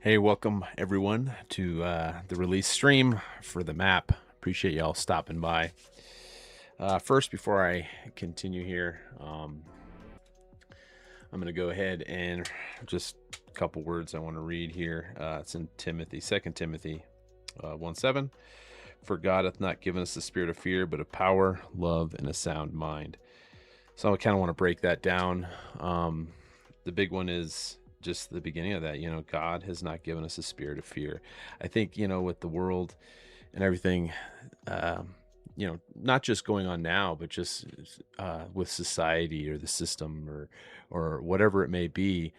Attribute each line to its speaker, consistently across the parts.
Speaker 1: Hey, welcome everyone to the release stream for the map. Appreciate y'all stopping by. First, before I continue here, I'm going to go ahead and just a couple words I want to read here. It's in Timothy, 2 Timothy 1:7. For God hath not given us the spirit of fear, but of power, love, and a sound mind. So I kind of want to break that down. The big one is just the beginning of that. God has not given us a spirit of fear. I think, with the world and everything, not just going on now, but just with society or the system or whatever it may be,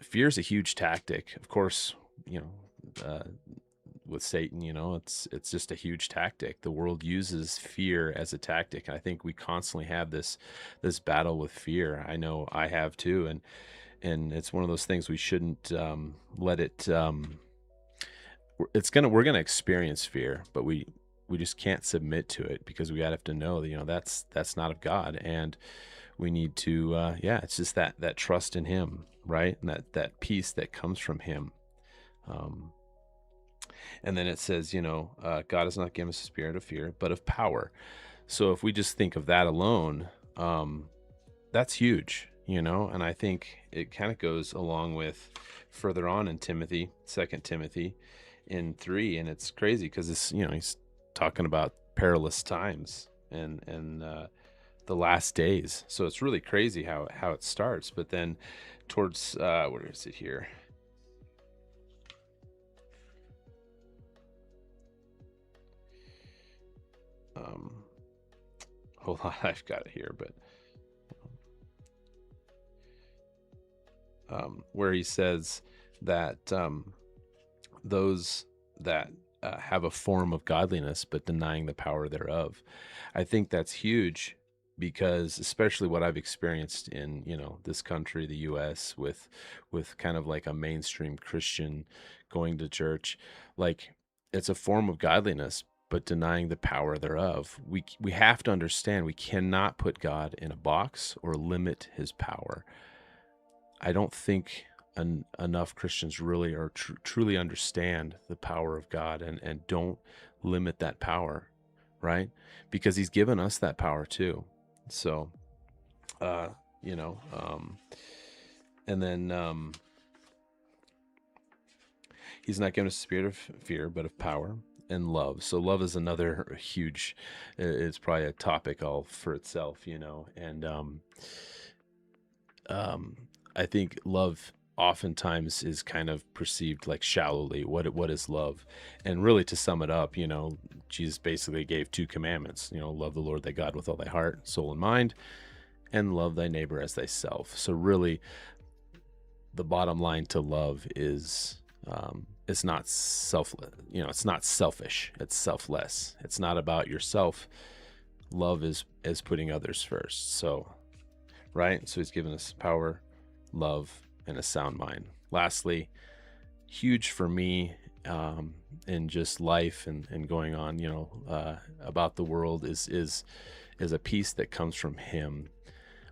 Speaker 1: fear is a huge tactic. Of course, with Satan, it's just a huge tactic. The world uses fear as a tactic. And I think we constantly have this battle with fear. I know I have too. And it's one of those things we shouldn't let it we're gonna experience fear, but we just can't submit to it, because we gotta have to know that that's not of God. And we need to it's just that trust in him, right? And that peace that comes from him. And then it says, God has not given us a spirit of fear, but of power. So if we just think of that alone, that's huge, and I think it kind of goes along with further on in Timothy, 2 Timothy in 3. And it's crazy because it's, he's talking about perilous times and the last days. So it's really crazy how it starts. But then towards, where is it here? Hold on, I've got it here, but where he says that those that have a form of godliness but denying the power thereof. I think that's huge, because especially what I've experienced in this country, the U.S., with kind of like a mainstream Christian going to church, like, it's a form of godliness but denying the power thereof. We have to understand we cannot put God in a box or limit his power. I don't think enough Christians really are truly understand the power of God and don't limit that power, right? Because he's given us that power too. So, and then he's not given us a spirit of fear, but of power and love. So love is another huge, it's probably a topic all for itself, and I think love oftentimes is kind of perceived like shallowly. What is love? And really, to sum it up, Jesus basically gave 2 commandments. Love the Lord thy God with all thy heart, soul, and mind, and love thy neighbor as thyself. So really, the bottom line to love is it's not it's not selfish. It's selfless. It's not about yourself. Love is putting others first. So, right. So he's given us power, love, and a sound mind. Lastly, huge for me in just life and going on, about the world is a peace that comes from him,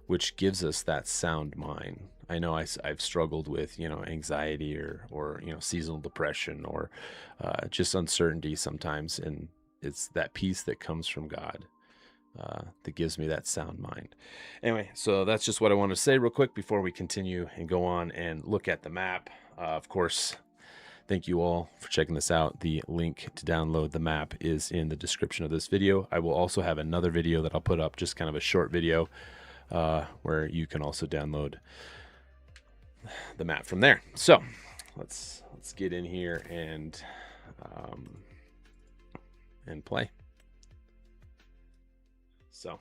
Speaker 1: which gives us that sound mind. I know I've struggled with, anxiety or seasonal depression or just uncertainty sometimes. And it's that peace that comes from God that gives me that sound mind. Anyway, so that's just what I want to say real quick before we continue and go on and look at the map. Of course, thank you all for checking this out. The link to download the map is in the description of this video. I will also have another video that I'll put up, just kind of a short video, where you can also download the map from there. So let's get in here and play. So,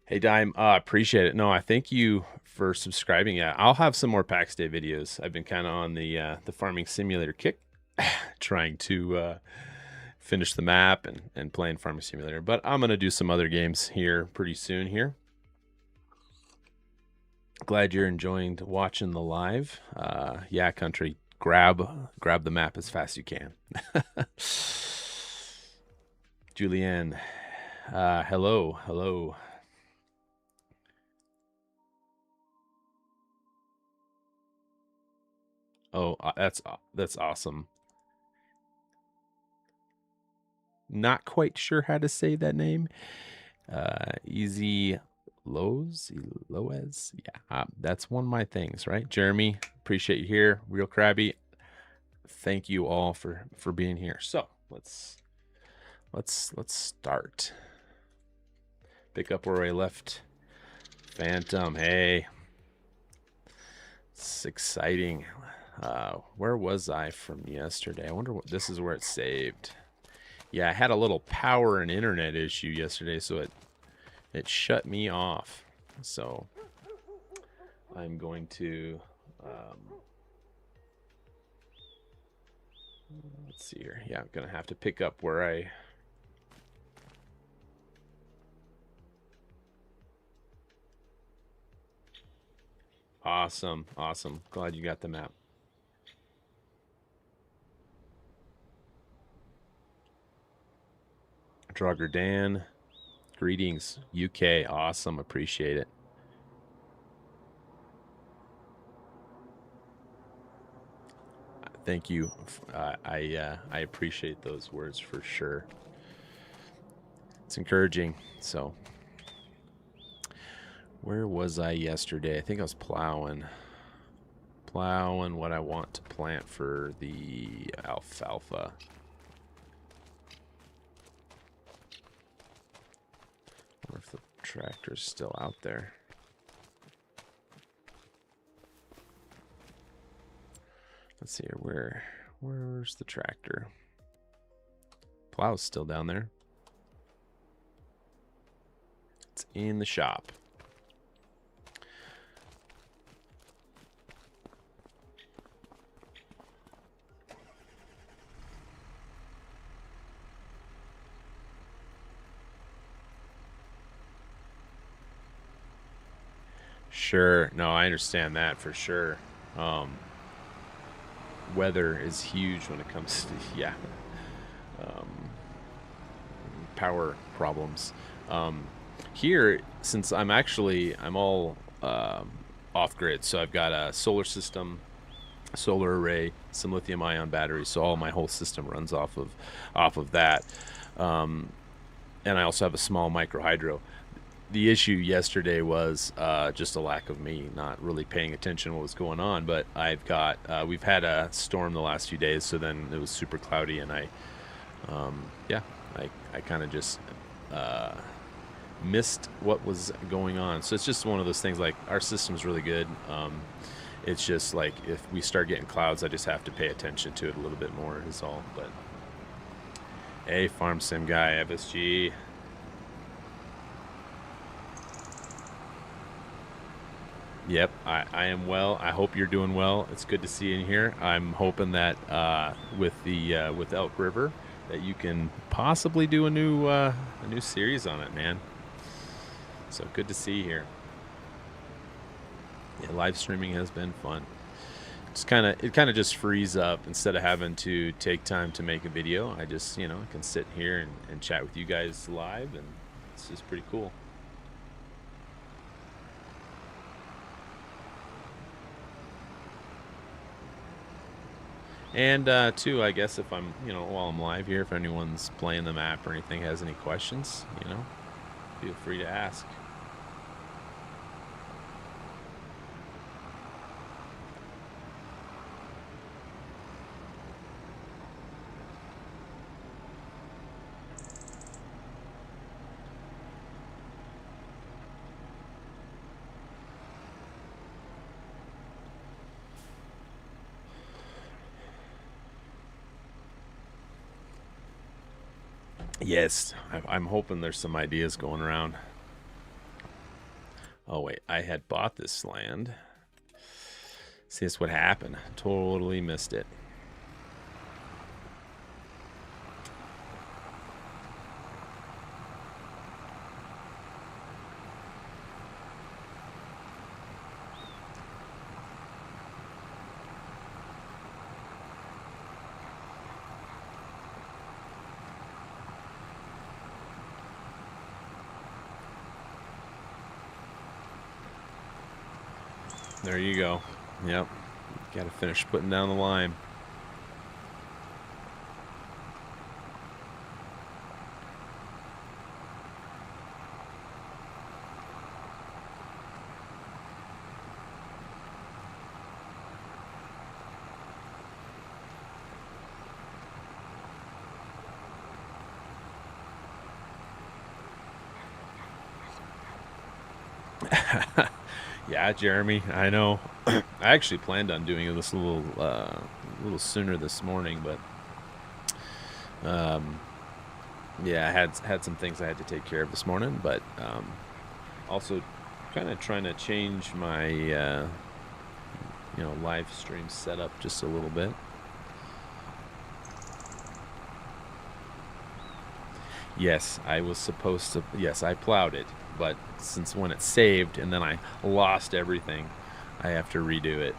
Speaker 1: hey Dime, appreciate it. No, I thank you for subscribing. Yeah, I'll have some more Pax Day videos. I've been kind of on the farming simulator kick, trying to finish the map and playing farming simulator. But I'm gonna do some other games here pretty soon here. Glad you're enjoying watching the live. Yeah, country, grab the map as fast as you can. Julianne, hello. Oh, that's awesome. Not quite sure how to say that name. Easy Lowe's, Loez. Yeah, that's one of my things, right? Jeremy, appreciate you here. Real Crabby, thank you all for being here. So let's start. Pick up where I left. Phantom, hey, it's exciting. Where was I from yesterday? I wonder what this is where it's saved. Yeah, I had a little power and internet issue yesterday, so it shut me off. So I'm going to let's see here. Yeah, I'm gonna have to pick up where I awesome. Glad you got the map. Drugger Dan, greetings, UK. Awesome, appreciate it. Thank you. I appreciate those words for sure. It's encouraging. So, where was I yesterday? I think I was plowing what I want to plant for the alfalfa. I wonder if the tractor's still out there. Let's see here. Where's the tractor? Plow's still down there. It's in the shop. Sure. No, I understand that for sure. Weather is huge when it comes to, yeah, power problems. Here, since I'm all off grid, so I've got a solar system, solar array, some lithium ion batteries, so all my whole system runs off of that. And I also have a small micro hydro. The issue yesterday was just a lack of me not really paying attention to what was going on. But we've had a storm the last few days, so then it was super cloudy, and I kind of just missed what was going on. So it's just one of those things. Like, our system's really good. It's just like, if we start getting clouds, I just have to pay attention to it a little bit more is all. But hey, Farm Sim guy, FSG. Yep, I am well. I hope you're doing well. It's good to see you in here. I'm hoping that with Elk River, that you can possibly do a new series on it, man. So good to see you here. Yeah, live streaming has been fun. It kind of just frees up. Instead of having to take time to make a video, I just, I can sit here and chat with you guys live, and it's just pretty cool. And too, I guess if I'm, while I'm live here, if anyone's playing the map or anything has any questions, feel free to ask. Yes, I'm hoping there's some ideas going around. Oh, wait, I had bought this land. See, that's what happened. Totally missed it. There you go. Yep. Got to finish putting down the lime. Yeah, Jeremy, I know. I actually planned on doing this a little sooner this morning, but um, yeah, I had some things I had to take care of this morning, but also kind of trying to change my live stream setup just a little bit. Yes, I was supposed to. Yes, I plowed it, but since when it's saved and then I lost everything, I have to redo it.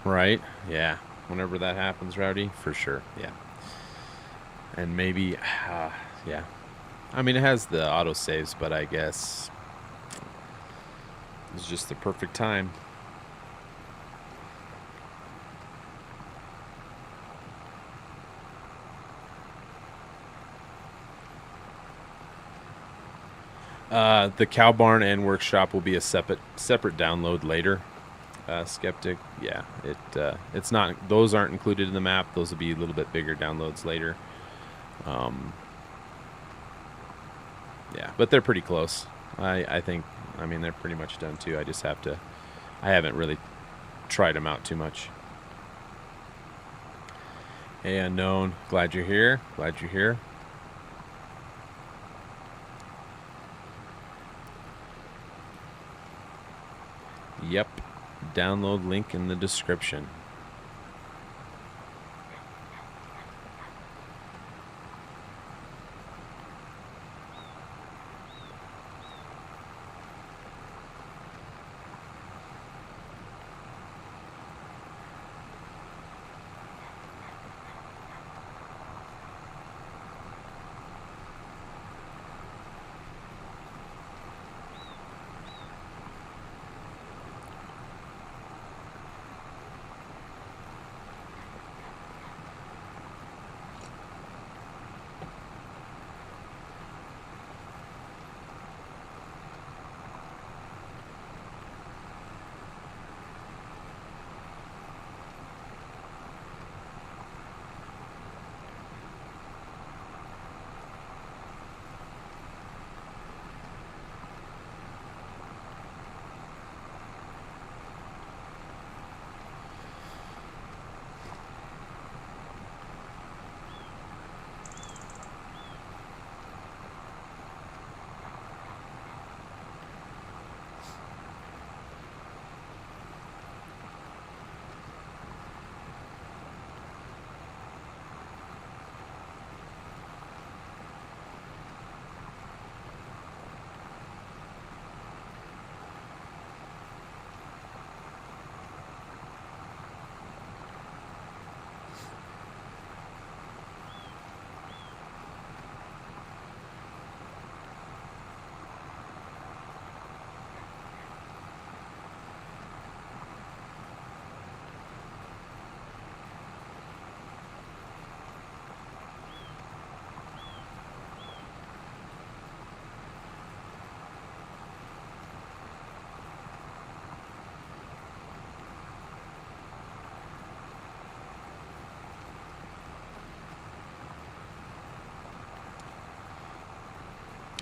Speaker 1: Right? Yeah. Whenever that happens, Rowdy, for sure. Yeah. And maybe, yeah. I mean, it has the auto saves, but I guess it's just the perfect time. The cow barn and workshop will be a separate download later. Skeptic, yeah, it's not. Those aren't included in the map. Those will be a little bit bigger downloads later. Yeah, but they're pretty close. I think. I mean, they're pretty much done too. I just have to. I haven't really tried them out too much. Hey, unknown. Glad you're here. Glad you're here. Yep. Download link in the description.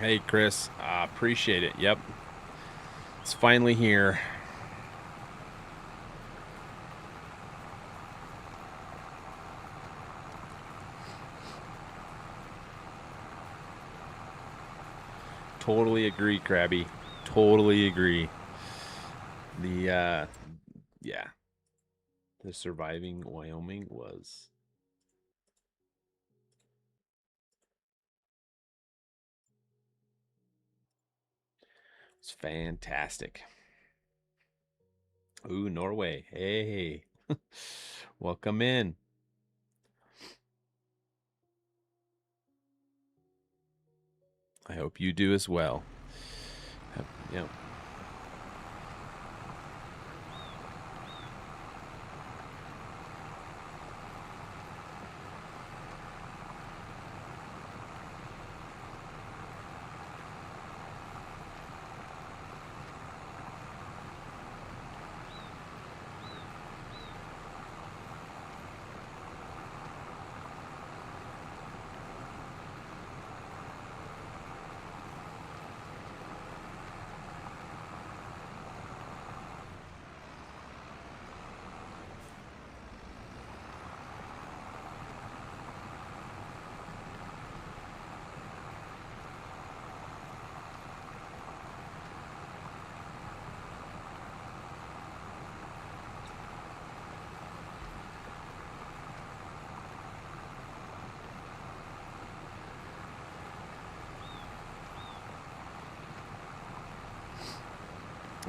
Speaker 1: Hey, Chris. Appreciate it. Yep. It's finally here. Totally agree, Krabby. Totally agree. The yeah, the surviving Wyoming was fantastic. Ooh, Norway. Hey. Welcome in. I hope you do as well. Yeah.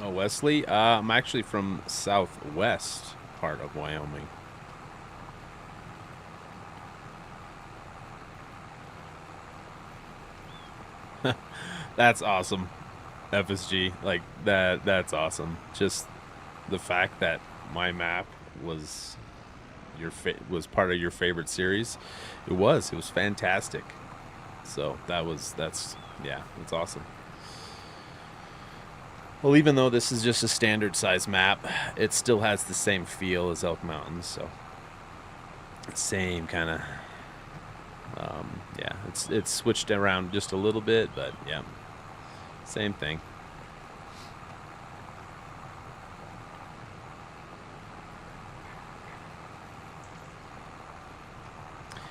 Speaker 1: Oh, Wesley. I'm actually from southwest part of Wyoming. That's awesome. FSG, like that's awesome. Just the fact that my map was was part of your favorite series. It was fantastic. So that's yeah, that's awesome. Well, even though this is just a standard size map, it still has the same feel as Elk Mountains. So same kind of yeah, it's switched around just a little bit, but yeah, same thing.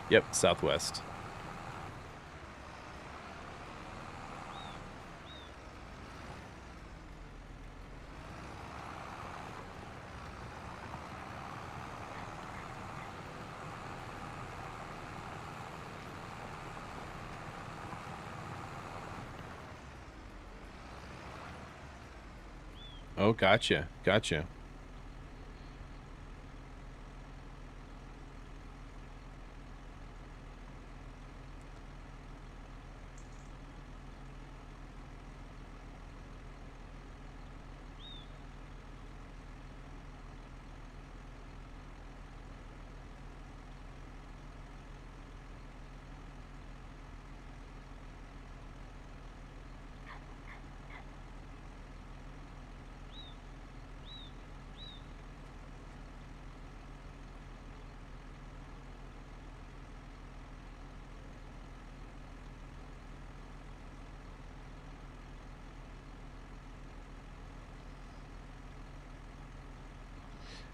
Speaker 1: Yep, southwest. Oh, gotcha, gotcha.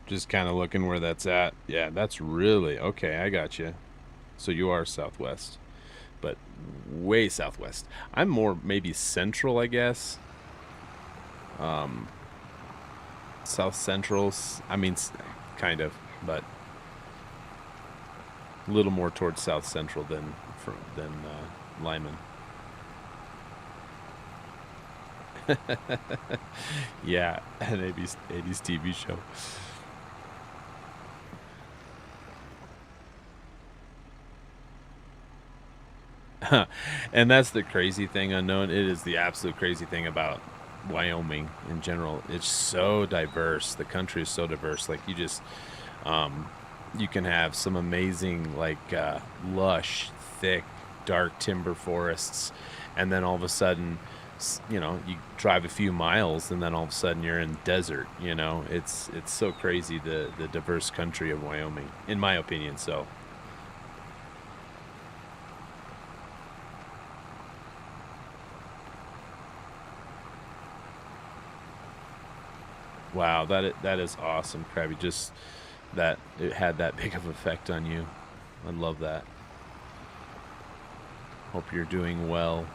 Speaker 1: Just kind of looking where that's at. Yeah, that's really okay. I got you. So you are southwest, but way southwest. I'm more maybe central, I guess. Um, South central. I mean, kind of, but a little more towards south central than Lyman. Yeah, an 80s TV show. And that's the crazy thing, Unknown. It is the absolute crazy thing about Wyoming in general. It's so diverse. The country is so diverse. Like um, you can have some amazing, like lush, thick, dark timber forests, and then all of a sudden, you drive a few miles, and then all of a sudden you're in desert. It's so crazy the diverse country of Wyoming, in my opinion. So Wow, that is awesome, Krabby. Just that it had that big of effect on you. I love that. Hope you're doing well.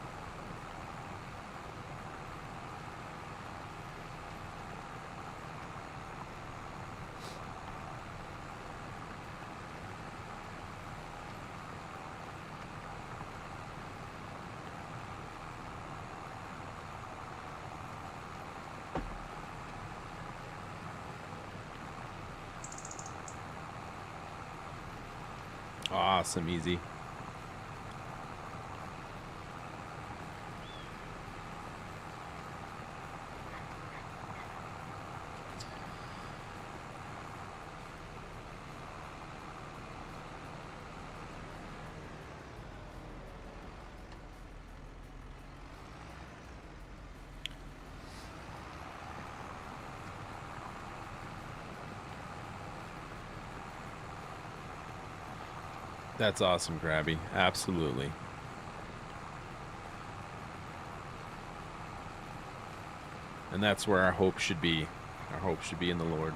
Speaker 1: Awesome, easy. That's awesome, Krabby. Absolutely. And that's where our hope should be. Our hope should be in the Lord.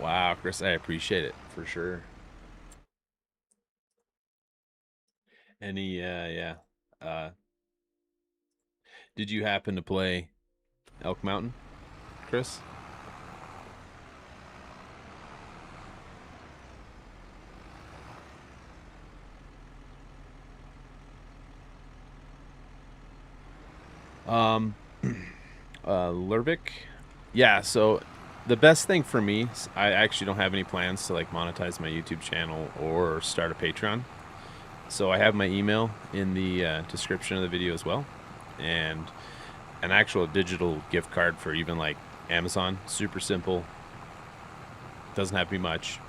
Speaker 1: Wow, Chris, I appreciate it for sure. Any, yeah. Did you happen to play Elk Mountain, Chris? Um, Lurvik? Yeah, so the best thing for me, I actually don't have any plans to like monetize my YouTube channel or start a Patreon. So I have my email in the description of the video as well, and an actual digital gift card for even like Amazon. Super simple. Doesn't have to be much.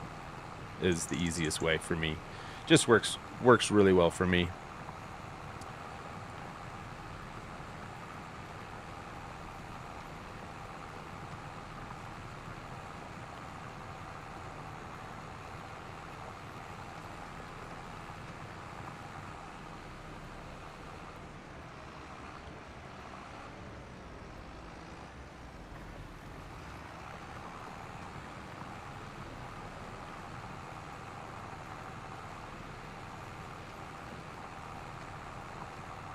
Speaker 1: Is the easiest way for me. Just works really well for me.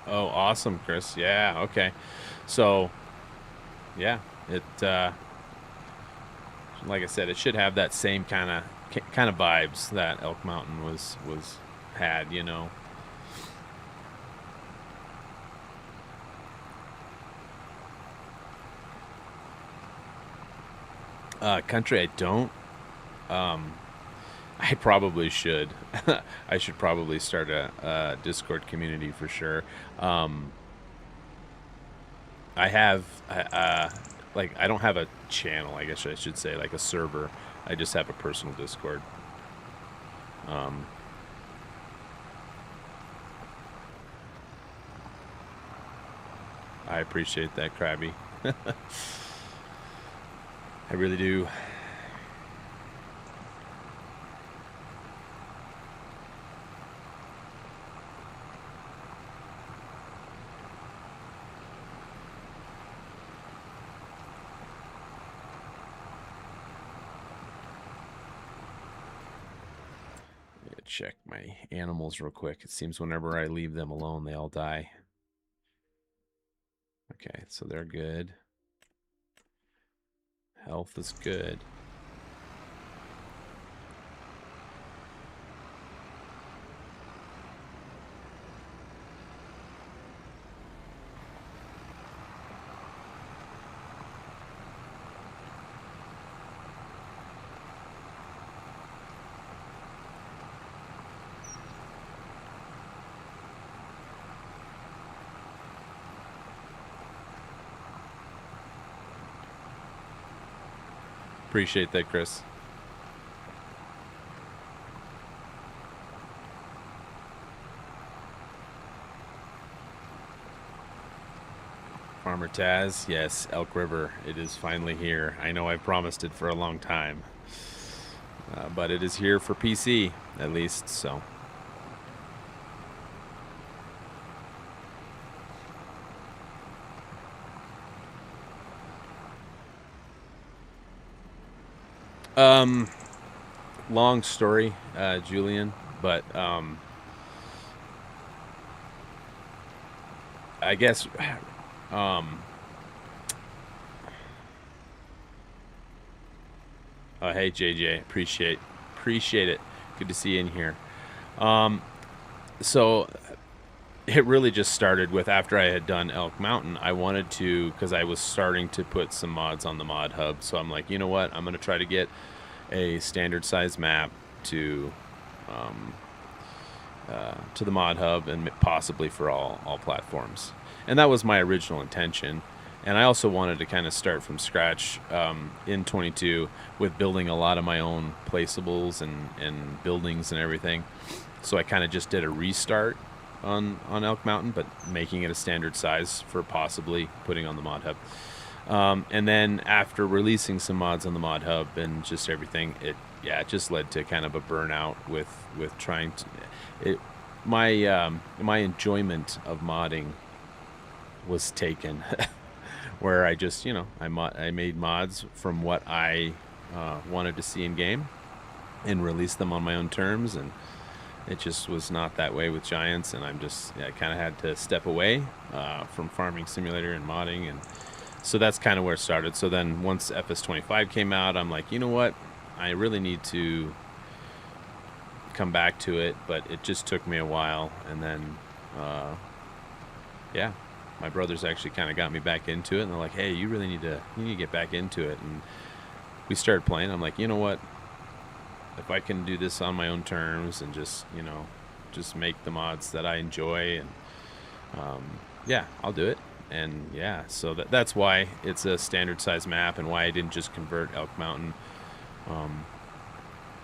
Speaker 1: Oh, awesome, Chris. Yeah, okay. So, yeah, it like I said, it should have that same kind of vibes that Elk Mountain was had, you know. Country, I don't. I probably should. I should probably start a Discord community for sure. Um, I have, like, I don't have a channel, I guess I should say, like a server. I just have a personal Discord. Um, I appreciate that, Krabby. I really do. Check my animals real quick. It seems whenever I leave them alone, they all die. Okay, so they're good. Health is good. Appreciate that, Chris. Farmer Taz, yes, Elk River. It is finally here. I know I promised it for a long time, but it is here for PC, at least, so. Long story, Julian, but I guess oh, hey JJ, appreciate it. Good to see you in here. So it really just started with after I had done Elk Mountain. I wanted to, because I was starting to put some mods on the mod hub. So I'm like, you know what? I'm going to try to get a standard size map to the mod hub and possibly for all platforms. And that was my original intention. And I also wanted to kind of start from scratch in 22 with building a lot of my own placeables and buildings and everything. So I kind of just did a restart on Elk Mountain, but making it a standard size for possibly putting on the mod hub. And then after releasing some mods on the mod hub and just everything, it just led to kind of a burnout with trying to. My enjoyment of modding was taken, where I just I made mods from what I wanted to see in game, and released them on my own terms, and it just was not that way with Giants, and I kind of had to step away from Farming Simulator and modding, and so that's kind of where it started. So then once FS25 came out, I'm like, you know what? I really need to come back to it, but it just took me a while, and then my brothers actually kind of got me back into it, and they're like, hey, you need to get back into it, and we started playing. I'm like, you know what? If I can do this on my own terms and just make the mods that I enjoy, and I'll do it. And so that's why it's a standard size map, and why I didn't just convert Elk Mountain.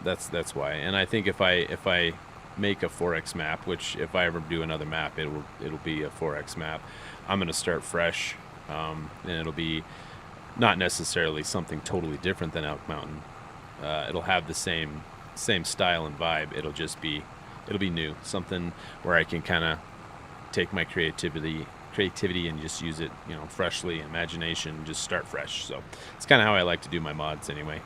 Speaker 1: That's why. And I think if I make a 4X map, which if I ever do another map, it'll be a 4X map, I'm gonna start fresh, and it'll be not necessarily something totally different than Elk Mountain. It'll have the same style and vibe. It'll be new, something where I can kind of take my creativity and just use it, freshly, imagination, just start fresh. So it's kind of how I like to do my mods anyway.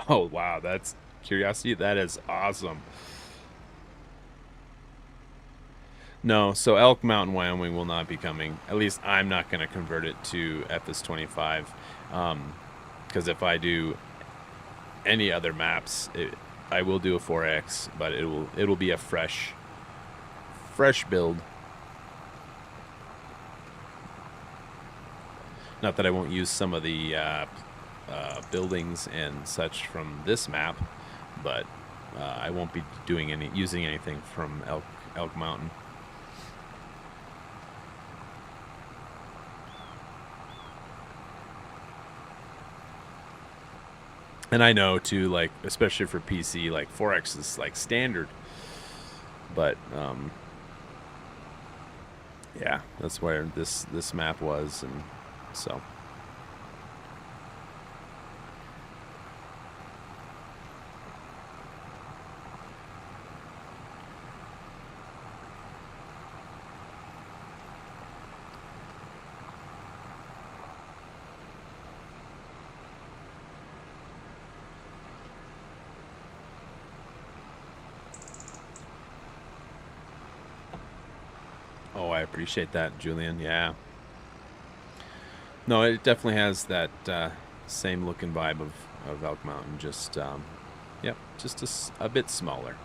Speaker 1: Oh wow, that's curiosity. That is awesome. No, so Elk Mountain, Wyoming will not be coming. At least I'm not going to convert it to FS25, because if I do any other maps, I will do a 4X, but it'll be a fresh build. Not that I won't use some of the buildings and such from this map, but I won't be using anything from Elk Mountain. And I know too, like, especially for PC, like 4X is like standard, but that's where this map was, and so. Oh, I appreciate that, Julian. Yeah. No, it definitely has that same look and vibe of Elk Mountain. Just, just a bit smaller.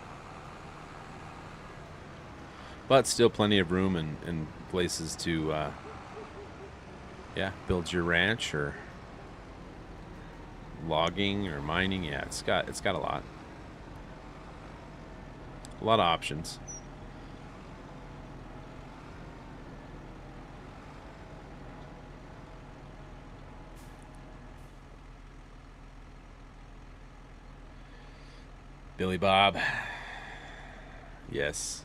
Speaker 1: But still plenty of room and places to, build your ranch or logging or mining. Yeah, it's got a lot of options. Billy Bob. Yes.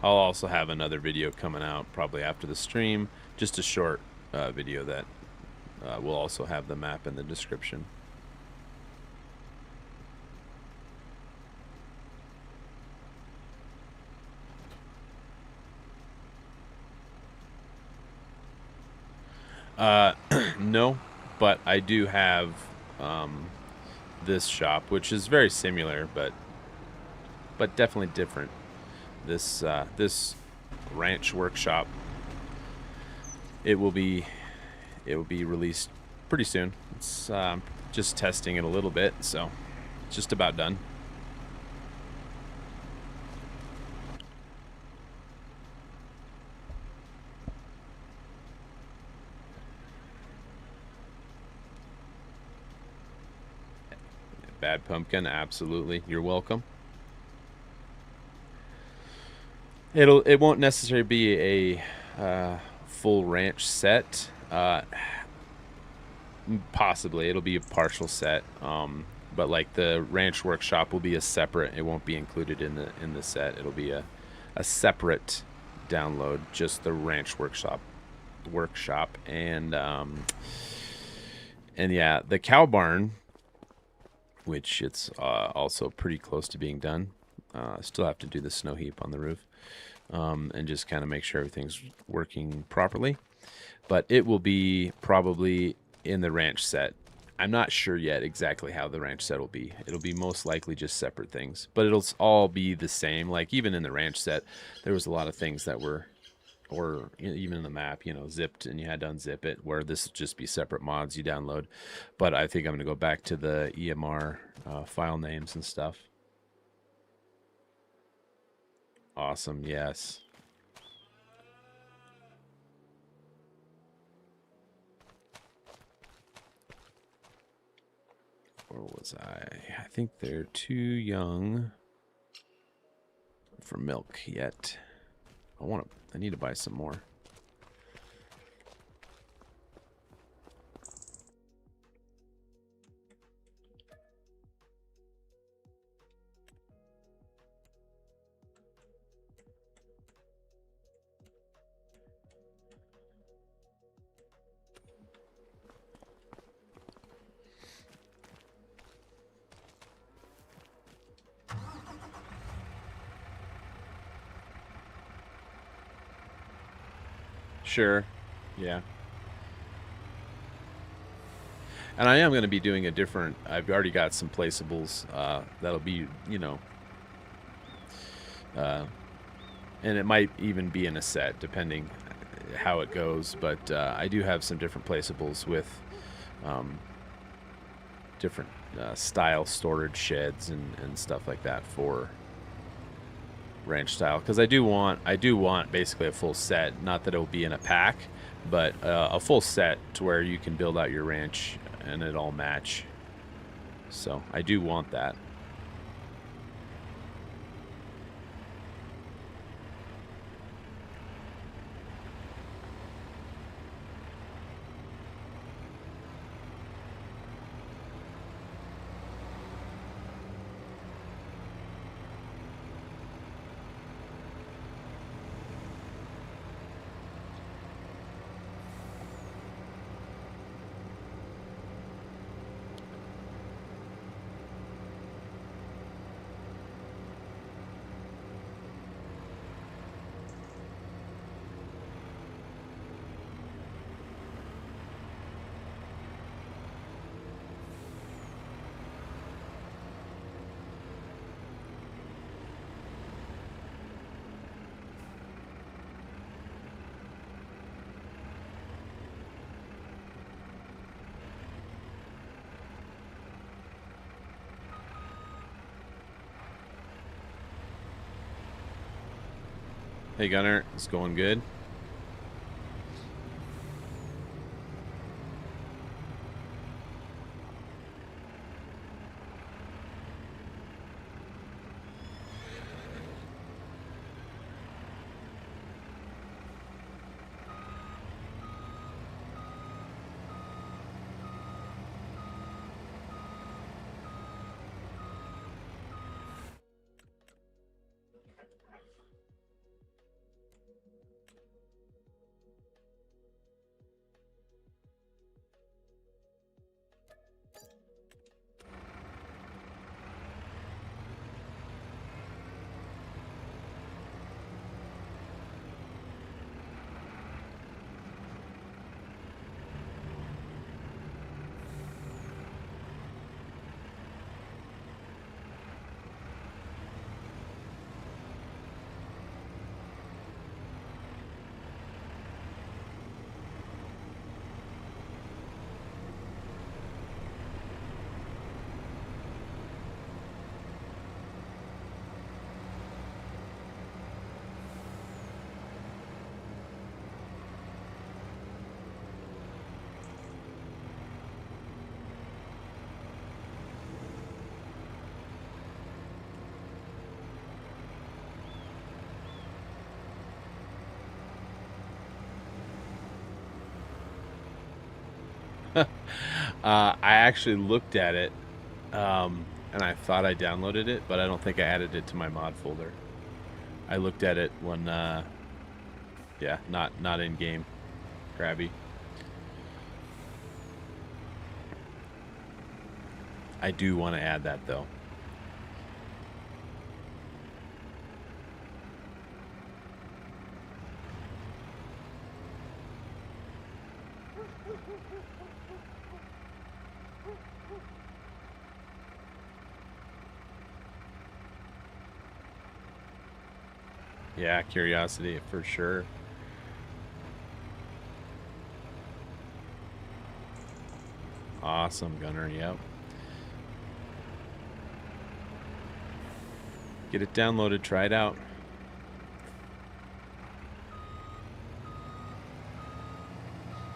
Speaker 1: I'll also have another video coming out probably after the stream, just a short video that will also have the map in the description. No, but I do have this shop, which is very similar, but definitely different. This this ranch workshop, it will be released pretty soon. It's just testing it a little bit, so it's just about done. Bad Pumpkin, absolutely. You're welcome. It won't necessarily be a full ranch set. Possibly it'll be a partial set. But like the ranch workshop will be a separate. It won't be included in the set. It'll be a separate download. Just the ranch workshop, and yeah, the cow barn, which it's also pretty close to being done. Still have to do the snow heap on the roof, and just kind of make sure everything's working properly. But it will be probably in the ranch set. I'm not sure yet exactly how the ranch set will be. It'll be most likely just separate things, but it'll all be the same. Like even in the ranch set, there was a lot of things that were, or even in the map, you know, zipped, and you had to unzip it, where this would just be separate mods you download. But I think I'm going to go back to the EMR file names and stuff. Awesome, yes. Where was I? I think they're too young for milk yet. I need to buy some more. Sure. Yeah. And I am going to be doing a different, I've already got some placeables that'll be, you know, and it might even be in a set depending how it goes, but I do have some different placeables with different style storage sheds and stuff like that for ranch style, because I do want basically a full set. Not that it will be in a pack, but a full set to where you can build out your ranch and it all match. So I do want that. Hey Gunner, it's going good. I actually looked at it, and I thought I downloaded it, but I don't think I added it to my mod folder. I looked at it when, yeah, not in game. Crabby. I do want to add that though. Yeah, curiosity for sure. Awesome, Gunner. Yep. Get it downloaded. Try it out.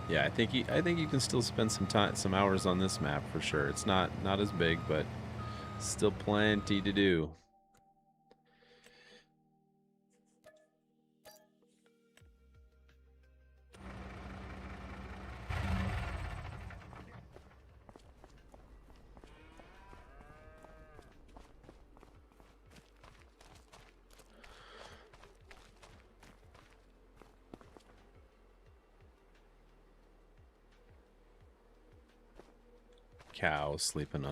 Speaker 1: Yeah, I think you can still spend some hours on this map for sure. It's not as big, but still plenty to do. Cow sleeping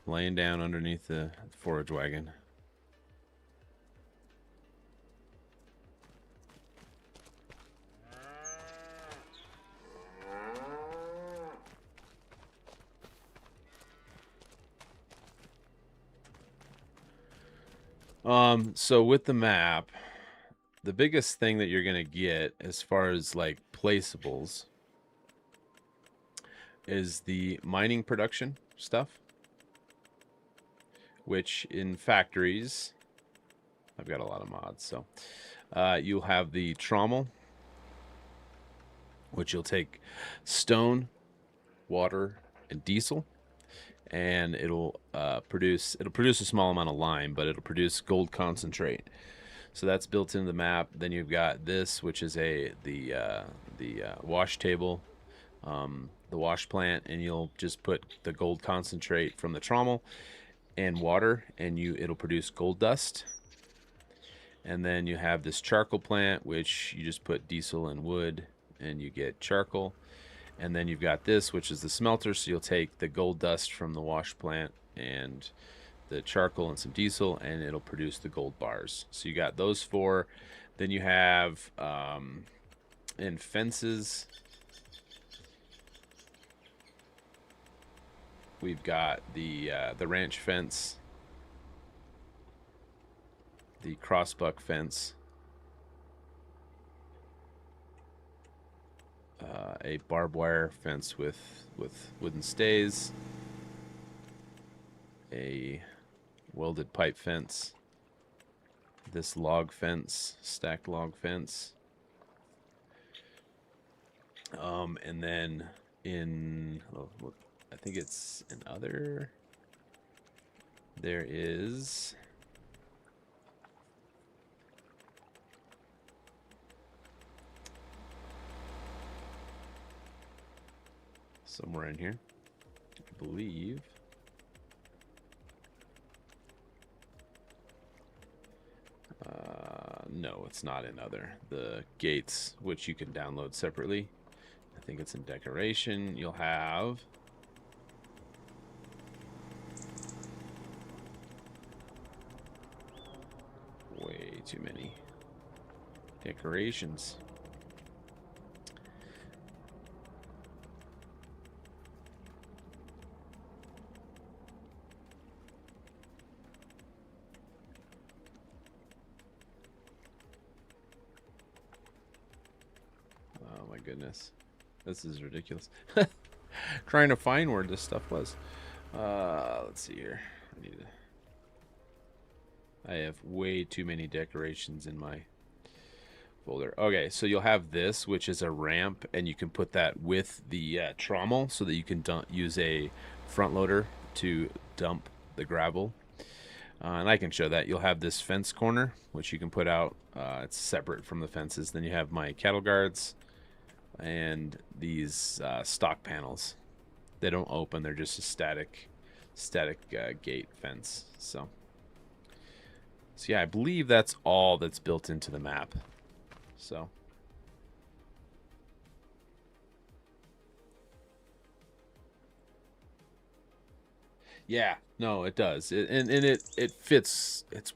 Speaker 1: laying down underneath the forage wagon. So with the map, the biggest thing that you're gonna get as far as like placeables is the mining production stuff, which in factories, I've got a lot of mods, so you'll have the trommel, which you'll take stone, water, and diesel, and it'll produce a small amount of lime, but it'll produce gold concentrate. So that's built into the map. Then you've got this, which is the wash table, the wash plant, and you'll just put the gold concentrate from the trommel and water, and it'll produce gold dust. And then you have this charcoal plant, which you just put diesel and wood, and you get charcoal. And then you've got this, which is the smelter. So you'll take the gold dust from the wash plant and the charcoal and some diesel, and it'll produce the gold bars. So you got those four. Then you have in fences, we've got the ranch fence, the crossbuck fence, a barbed wire fence with wooden stays, a welded pipe fence, this log fence, stacked log fence, and then I think it's in other, there is somewhere in here, I believe. No, it's not in other. The gates, which you can download separately. I think it's in decoration. You'll have way too many decorations. Goodness, this is ridiculous. Trying to find where this stuff was. Let's see here. I have way too many decorations in my folder. Okay, so you'll have this, which is a ramp, and you can put that with the trommel so that you can use a front loader to dump the gravel. And I can show that. You'll have this fence corner, which you can put out. It's separate from the fences. Then you have my cattle guards. and these stock panels. They don't open; they're just a static gate fence. So yeah, I believe that's all that's built into the map. So. Yeah, no, it does, and it fits. It's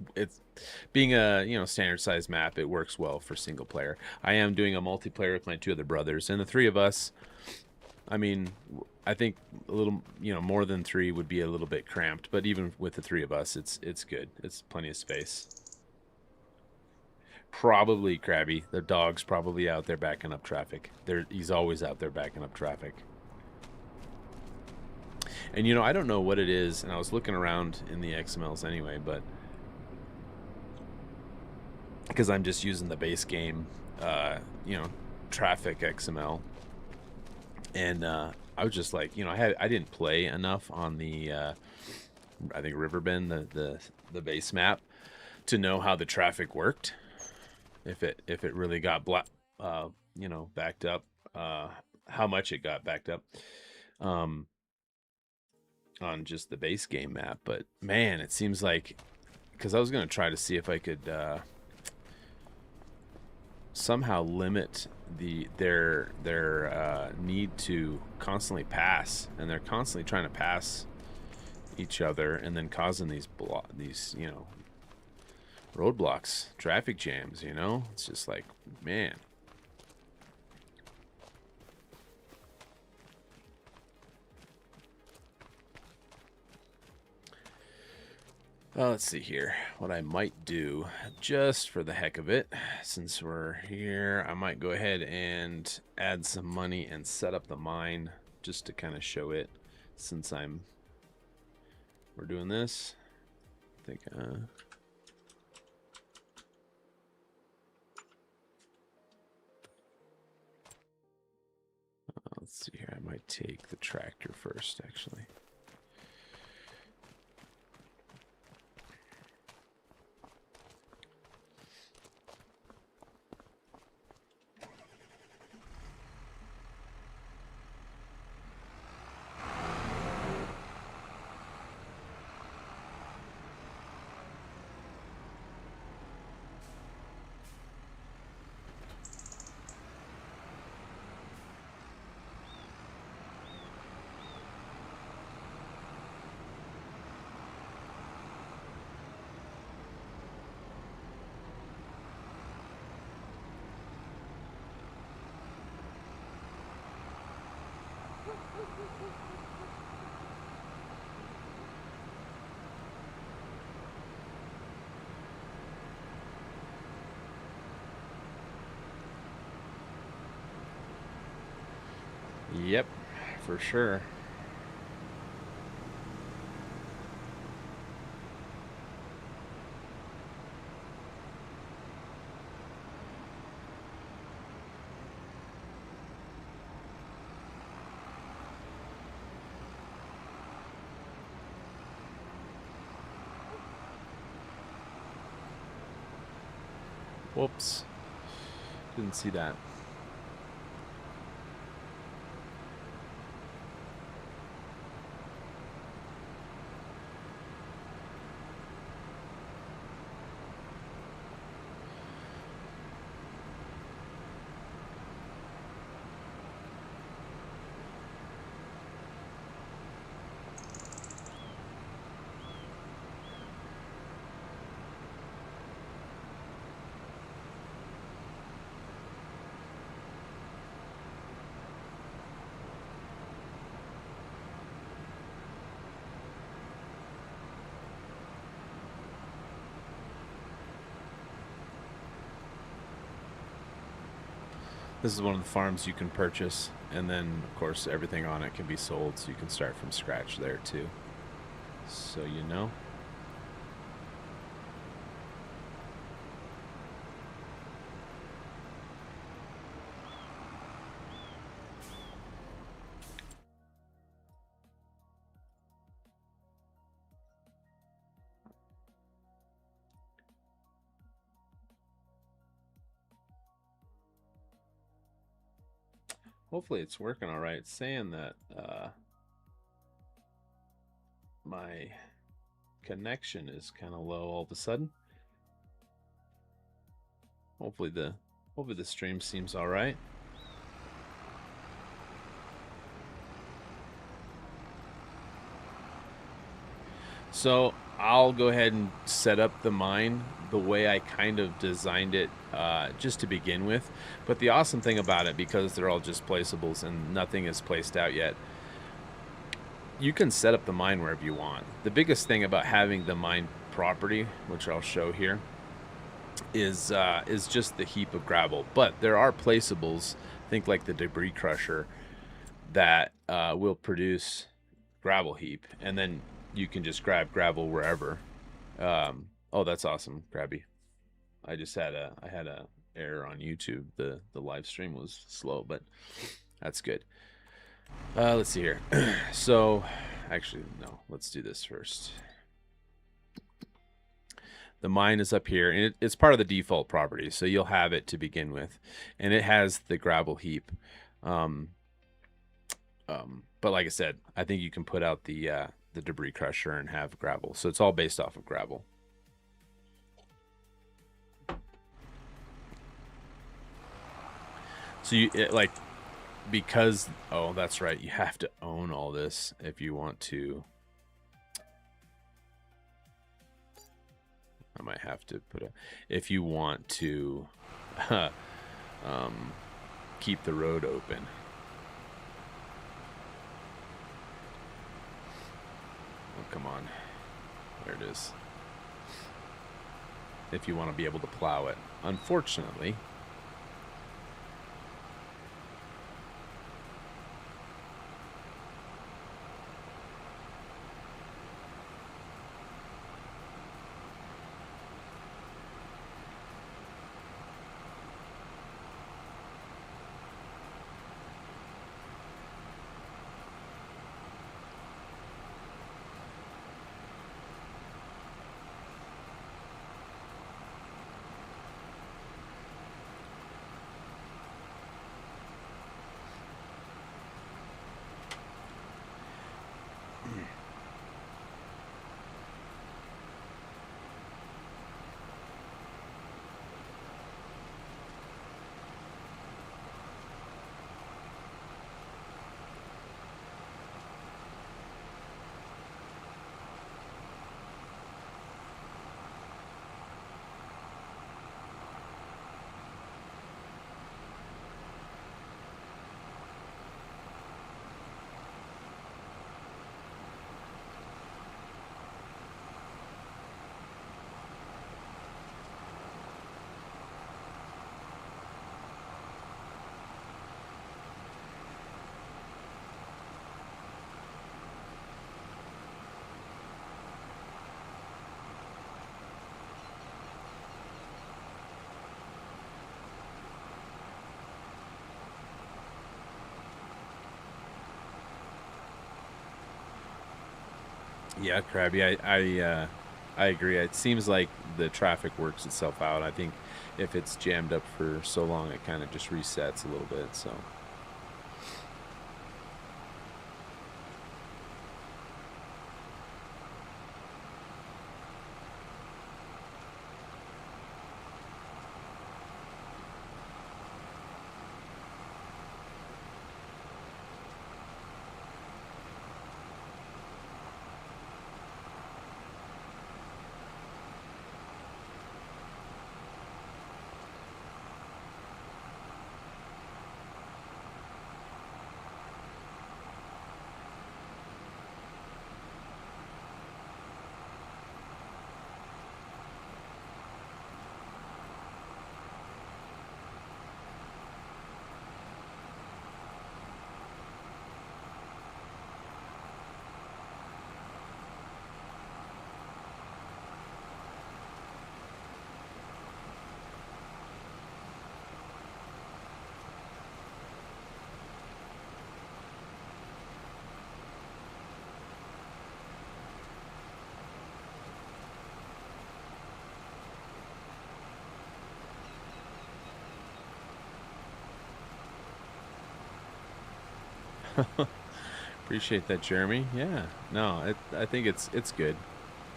Speaker 1: being a standard size map. It works well for single player. I am doing a multiplayer with my two other brothers, and the three of us. I mean, I think a little more than three would be a little bit cramped, but even with the three of us, it's good. It's plenty of space. Probably Krabby. The dog's probably out there backing up traffic. He's always out there backing up traffic. And I don't know what it is, and I was looking around in the XMLs anyway, but because I'm just using the base game, traffic XML, and I was just like, I didn't play enough on the, I think Riverbend, the base map, to know how the traffic worked. If it really got backed up, how much it got backed up. On just the base game map, but man, it seems like, because I was going to try to see if I could somehow limit their need to constantly pass, and they're constantly trying to pass each other and then causing these roadblocks, traffic jams. It's just like, man. Let's see here. What I might do, just for the heck of it, since we're here, I might go ahead and add some money and set up the mine just to kind of show it, since we're doing this. I think, let's see here. I might take the tractor first, actually. Yep, for sure. Whoops. Didn't see that. This is one of the farms you can purchase, and then, of course, everything on it can be sold, so you can start from scratch there, too. So you know. hopefully it's working all right. It's saying that my connection is kind of low all of a sudden. Hopefully the stream seems all right. So I'll go ahead and set up the mine the way I kind of designed it just to begin with. But the awesome thing about it, because they're all just placeables and nothing is placed out yet, you can set up the mine wherever you want. The biggest thing about having the mine property, which I'll show here, is just the heap of gravel. But there are placeables, think like the debris crusher, that will produce gravel heap, and then you can just grab gravel wherever. Oh, that's awesome, Krabby. I had a error on YouTube. The live stream was slow, but that's good. Let's see here. So, actually, no. Let's do this first. The mine is up here, and it's part of the default property, so you'll have it to begin with, and it has the gravel heap. But like I said, I think you can put out the debris crusher and have gravel. So it's all based off of gravel. So because, oh, that's right, you have to own all this if you want to. I might have to if you want to keep the road open. Oh, come on. There it is. If you want to be able to plow it. Unfortunately, yeah, Krabby, I agree. It seems like the traffic works itself out. I think if it's jammed up for so long, it kind of just resets a little bit. So. Appreciate that, Jeremy. Yeah, no, I think it's good.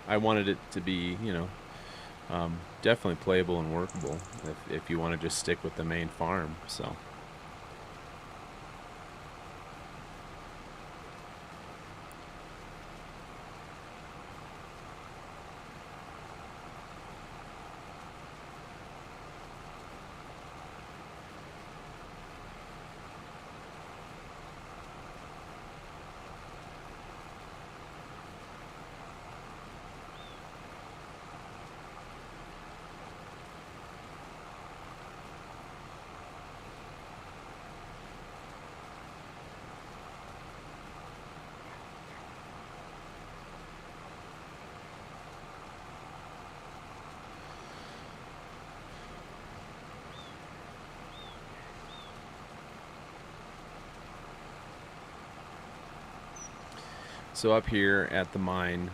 Speaker 1: I wanted it to be, definitely playable and workable if you want to just stick with the main farm. So. So up here at the mine,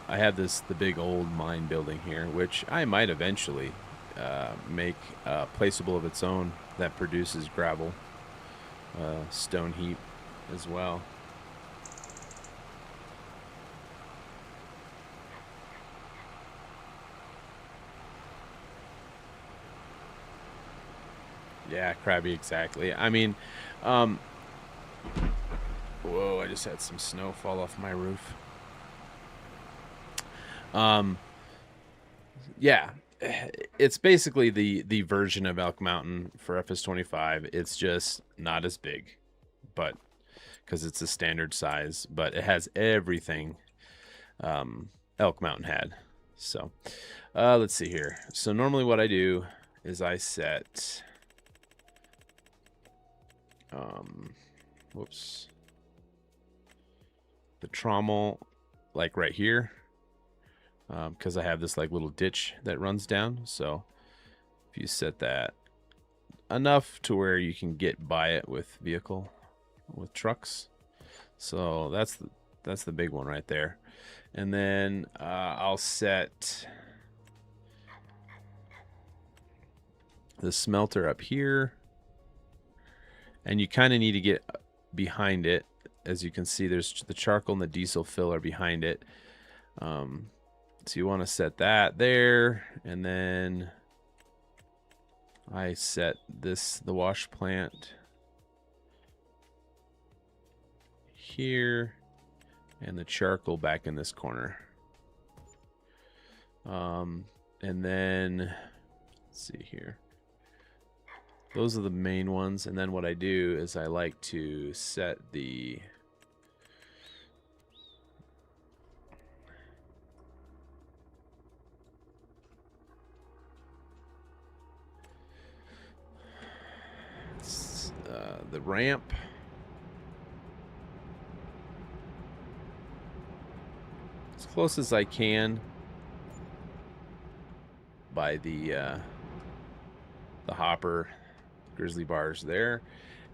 Speaker 1: I have the big old mine building here, which I might eventually make placeable of its own that produces gravel, stone heap as well. Yeah, crabby, exactly. I mean, whoa, I just had some snow fall off my roof. Yeah, it's basically the version of Elk Mountain for FS25. It's just not as big, but because it's a standard size, but it has everything Elk Mountain had. So let's see here. So normally what I do is I set whoops, the trommel like right here, because I have this like little ditch that runs down. So if you set that enough to where you can get by it with trucks, so that's the big one right there. And then I'll set the smelter up here, and you kind of need to get behind it. As you can see, there's the charcoal and the diesel filler behind it. So you want to set that there, and then I set the wash plant here, and the charcoal back in this corner. And then let's see here. Those are the main ones, and then what I do is I like to set the ramp as close as I can by the hopper grizzly bars there.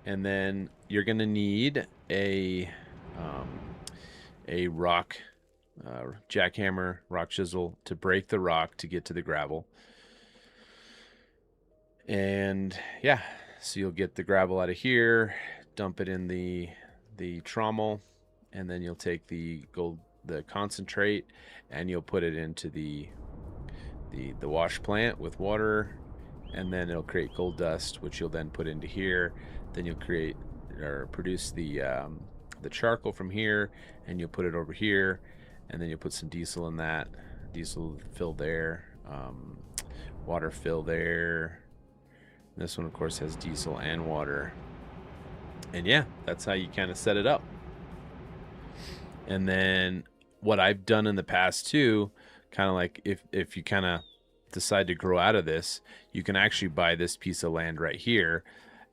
Speaker 1: And then you're gonna need a rock jackhammer, rock chisel to break the rock to get to the gravel. And yeah, so you'll get the gravel out of here, dump it in the trommel, and then you'll take the concentrate and you'll put it into the wash plant with water, and then it'll create gold dust, which you'll then put into here. Then you'll create or produce the charcoal from here, and you'll put it over here, and then you'll put some diesel in that. Diesel fill there, water fill there. This one, of course, has diesel and water. And yeah, that's how you kind of set it up. And then what I've done in the past too, kind of like if you kind of decide to grow out of this, you can actually buy this piece of land right here,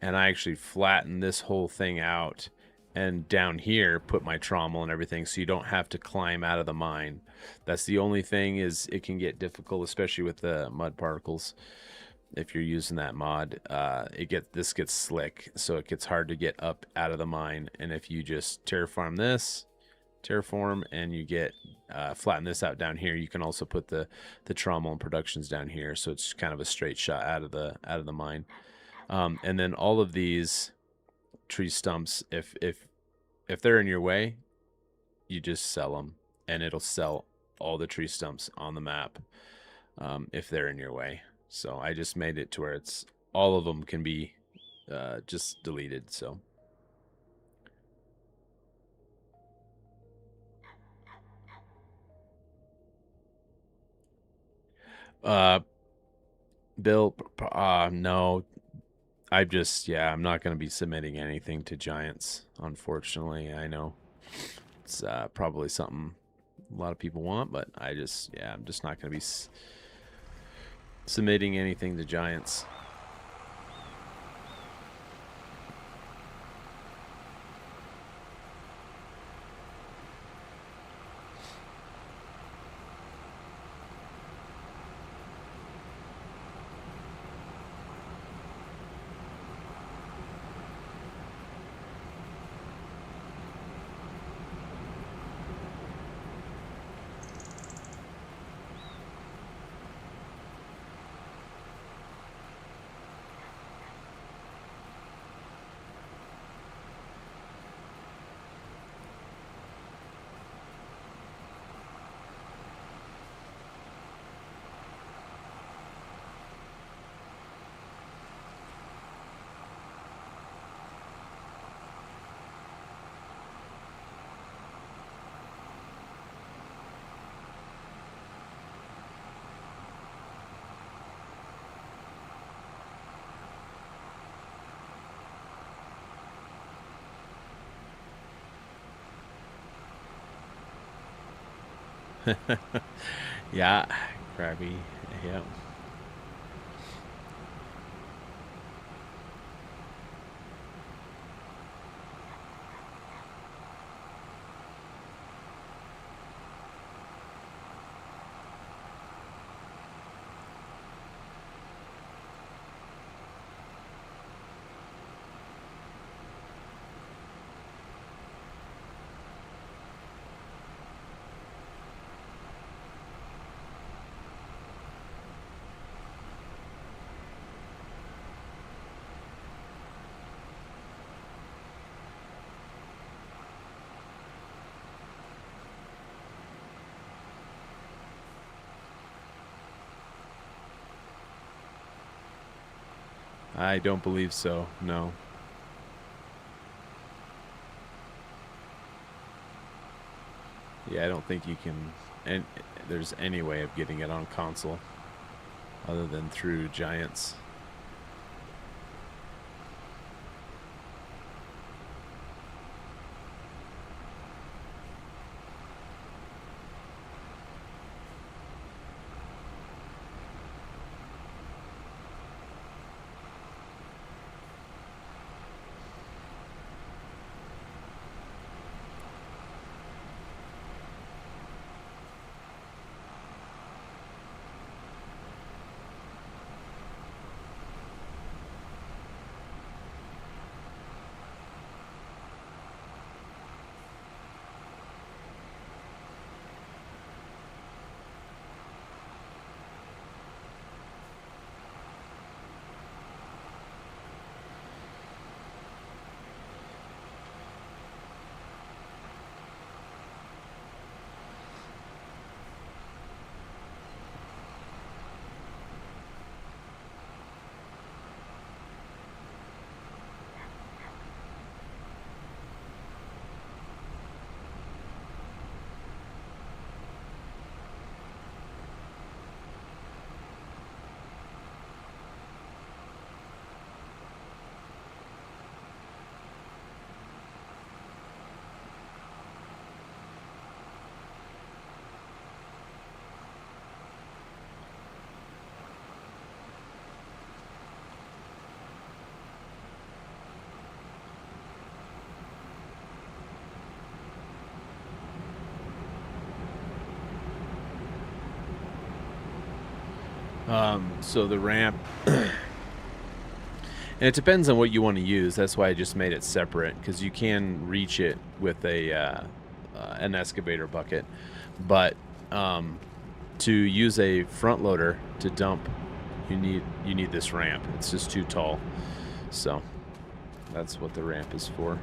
Speaker 1: and I actually flatten this whole thing out, and down here put my trommel and everything, so you don't have to climb out of the mine. That's the only thing, is it can get difficult, especially with the mud particles. If you're using that mod, this gets slick, so it gets hard to get up out of the mine. And if you just terraform and you get flatten this out down here, you can also put the trommel and productions down here, so it's kind of a straight shot out of the mine. And then all of these tree stumps, if they're in your way, you just sell them, and it'll sell all the tree stumps on the map if they're in your way. So I just made it to where it's all of them can be just deleted. So Bill, no, I'm not going to be submitting anything to Giants, unfortunately. I know it's probably something a lot of people want, but I'm just not going to be submitting anything to Giants. Yeah, crabby. Yeah. I don't believe so. No. Yeah, I don't think you can. And there's any way of getting it on console other than through Giants. So the ramp, and it depends on what you want to use. That's why I just made it separate, because you can reach it with an excavator bucket, but to use a front loader to dump, you need this ramp. It's just too tall. So That's what the ramp is for.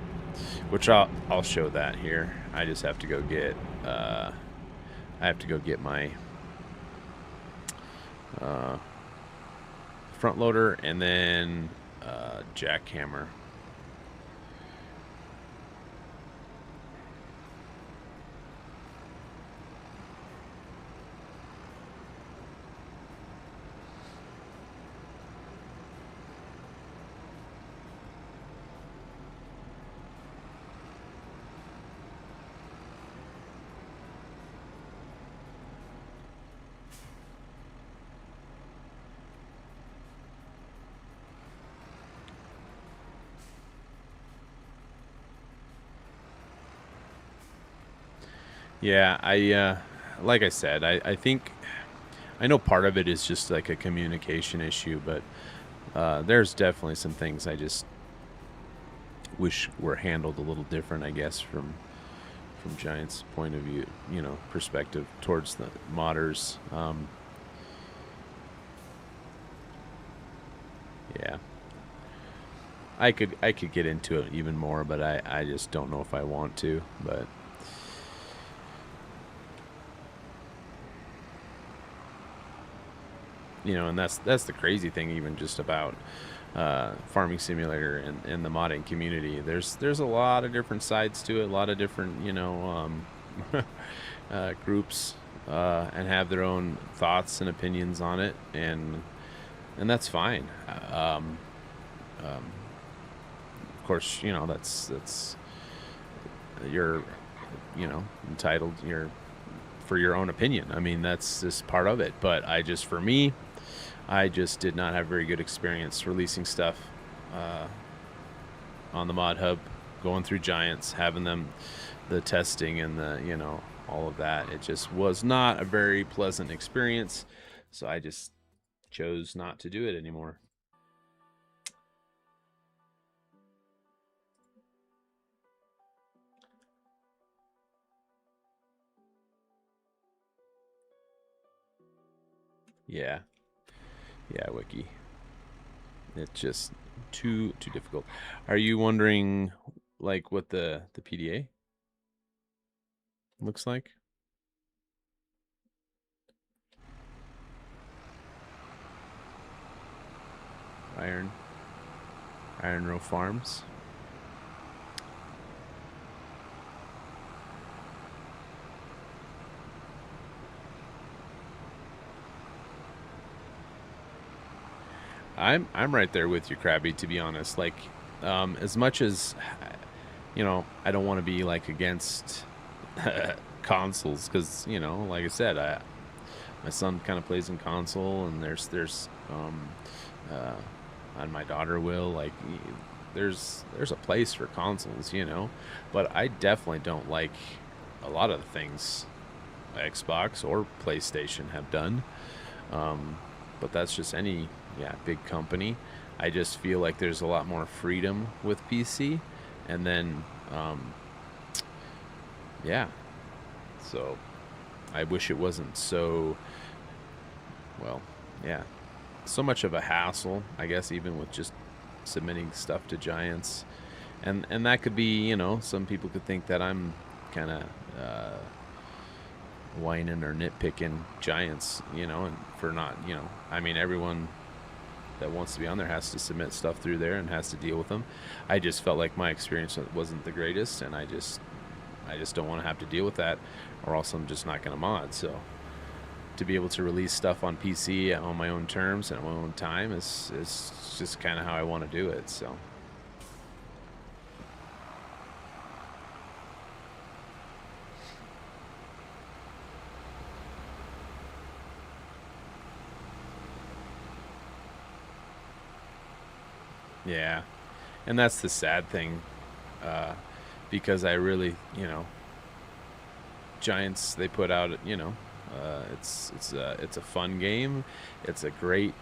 Speaker 1: Which I'll show that here. I just have to go get my front loader and then jackhammer. Yeah, like I said, I think I know part of it is just like a communication issue, but there's definitely some things I just wish were handled a little different, I guess, from Giants' point of view, perspective towards the modders. Yeah, I could get into it even more, but I just don't know if I want to. But and that's the crazy thing, even just about Farming Simulator and the modding community. There's a lot of different sides to it, a lot of different groups, and have their own thoughts and opinions on it, and that's fine. Of course, that's you're entitled for your own opinion. I mean, that's just part of it. But for me, I just did not have very good experience releasing stuff on the Mod Hub, going through Giants, having the testing and the all of that. It just was not a very pleasant experience, so I just chose not to do it anymore. Yeah, Wiki. It's just too difficult. Are you wondering like what the PDA looks like? Iron Row Farms. I'm right there with you, Krabby, to be honest. Like, as much as I don't want to be like against consoles, because like I said, my son kind of plays in console, and there's and my daughter will, like, there's a place for consoles, but I definitely don't like a lot of the things Xbox or PlayStation have done. But that's just any big company. I just feel like there's a lot more freedom with PC, and then so I wish it wasn't so so much of a hassle, I guess, even with just submitting stuff to Giants. And that could be, some people could think that I'm kind of whining or nitpicking Giants, and for not, I mean, everyone that wants to be on there has to submit stuff through there and has to deal with them. I just felt like my experience wasn't the greatest, and I just don't want to have to deal with that, or else I'm just not going to mod. So to be able to release stuff on PC on my own terms and at my own time is just kind of how I want to do it. So yeah, and that's the sad thing, because I really, Giants, they put out, it's a fun game. It's a great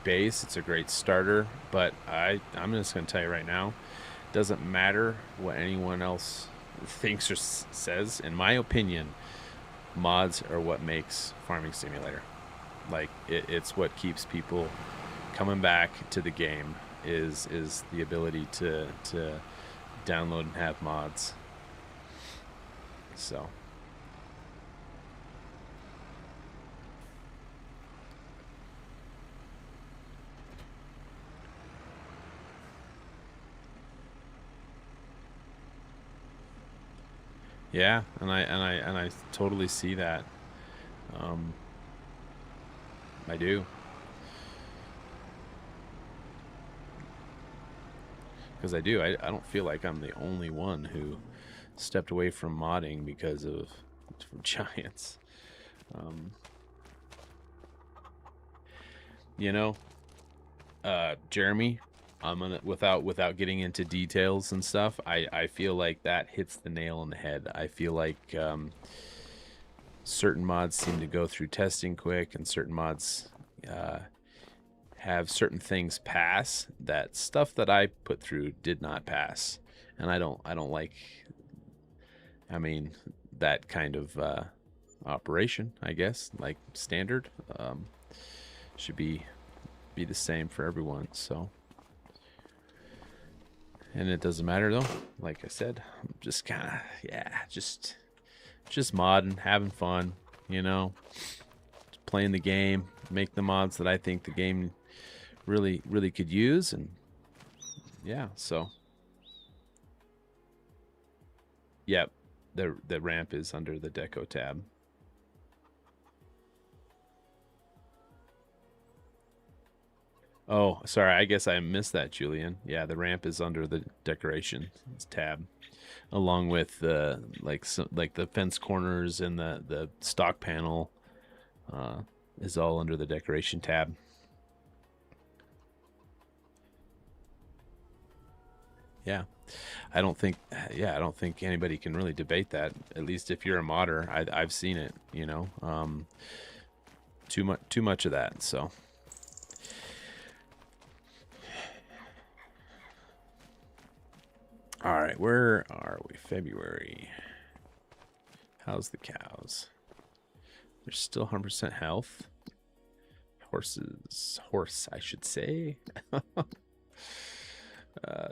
Speaker 1: base. It's a great starter. But I'm just gonna tell you right now, doesn't matter what anyone else thinks or says. In my opinion, mods are what makes Farming Simulator. Like, it's what keeps people coming back to the game. is the ability to download and have mods. So yeah, and I totally see that. I do. Because I do. I don't feel like I'm the only one who stepped away from modding because of giants. You know, Jeremy, I'm gonna without getting into details and stuff. I feel like that hits the nail on the head. I feel like certain mods seem to go through testing quick, and certain mods have certain things pass that stuff that I put through did not pass, and I don't like. I mean, that kind of operation, I guess, like standard, should be the same for everyone. So, and it doesn't matter though. Like I said, I'm just kind of just modding, having fun, you know, just playing the game, make the mods that I think the game really could use, and yeah. So, yep, the ramp is under the deco tab. Oh, sorry. I guess I missed that, Julian. Yeah, the ramp is under the decoration tab, along with the like the fence corners and the stock panel is all under the decoration tab. Yeah, I don't think anybody can really debate that. At least if you're a modder, I've seen it. You know, too much of that. So. All right, where are we? February. How's the cows? They're still 100% health. Horse, I should say.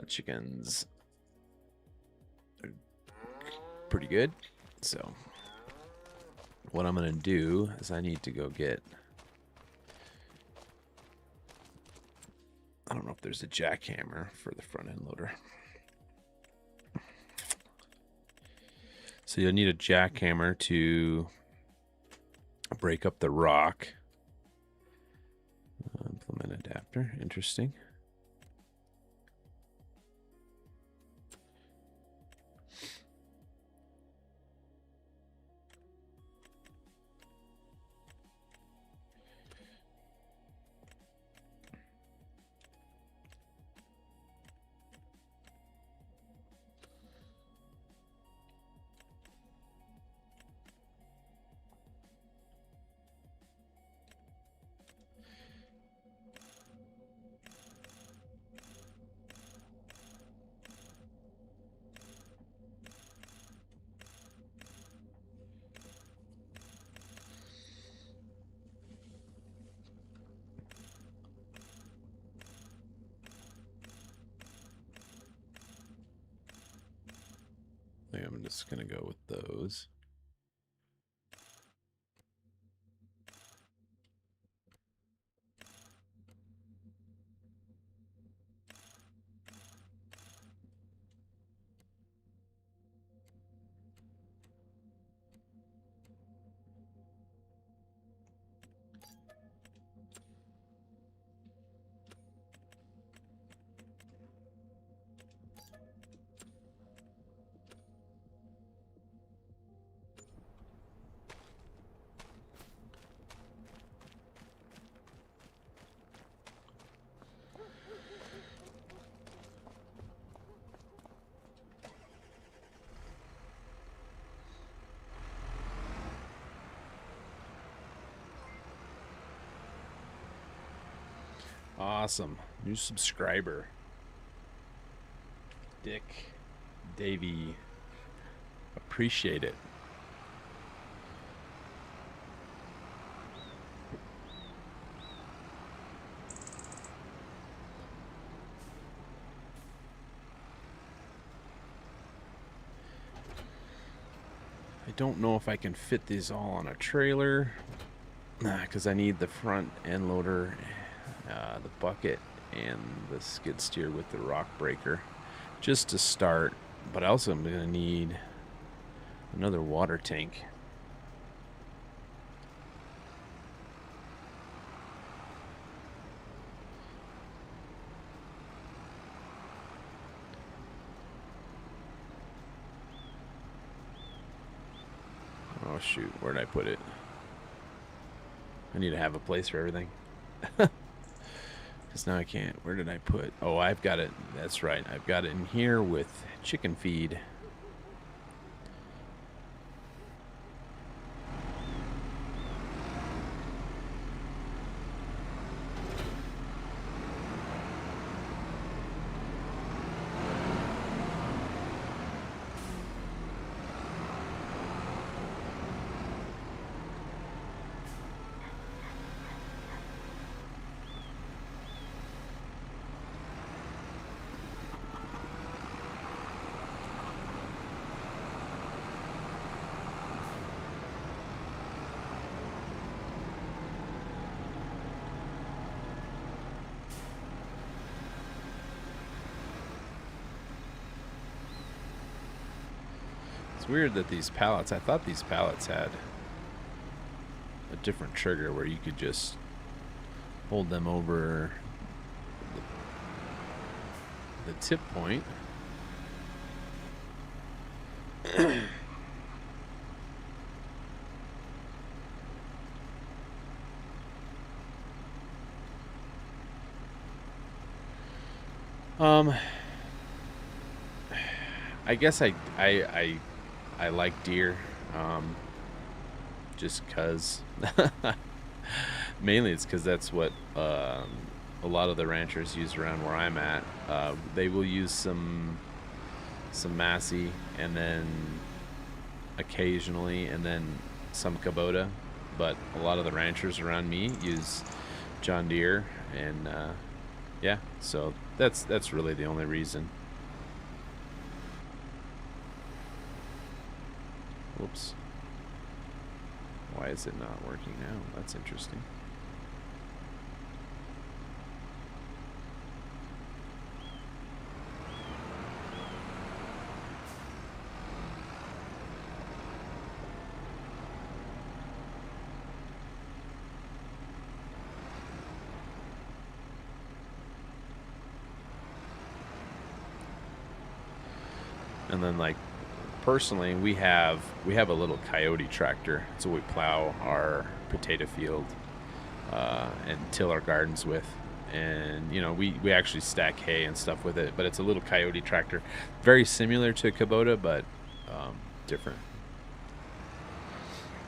Speaker 1: Chickens are pretty good. So what I'm gonna do is I need to go get. I don't know if there's a jackhammer for the front end loader. So you'll need a jackhammer to break up the rock. Implement adapter. Interesting. I think I'm just gonna go with those. Awesome. New subscriber. Dick Davey. Appreciate it. don't know if I can fit these all on a trailer because I need the front end loader, the bucket, and the skid steer with the rock breaker just to start. But also I'm going to need another water tank. Oh shoot, where did I put it? I need to have a place for everything. Because now I can't. Where did I put? Oh, I've got it. That's right. I've got it in here with chicken feed. It's weird that these pallets, I thought these pallets had a different trigger where you could just hold them over the tip point. I guess I like deer, just cause mainly it's because that's what a lot of the ranchers use around where I'm at. They will use some Massey, and then occasionally, and then some Kubota, but a lot of the ranchers around me use John Deere, and yeah, so that's really the only reason. Whoops. Why is it not working now? That's interesting. And then, like, personally, we have a little Coyote tractor. So we plow our potato field and till our gardens with, and you know, we actually stack hay and stuff with it. But it's a little Coyote tractor, very similar to a Kubota, but different.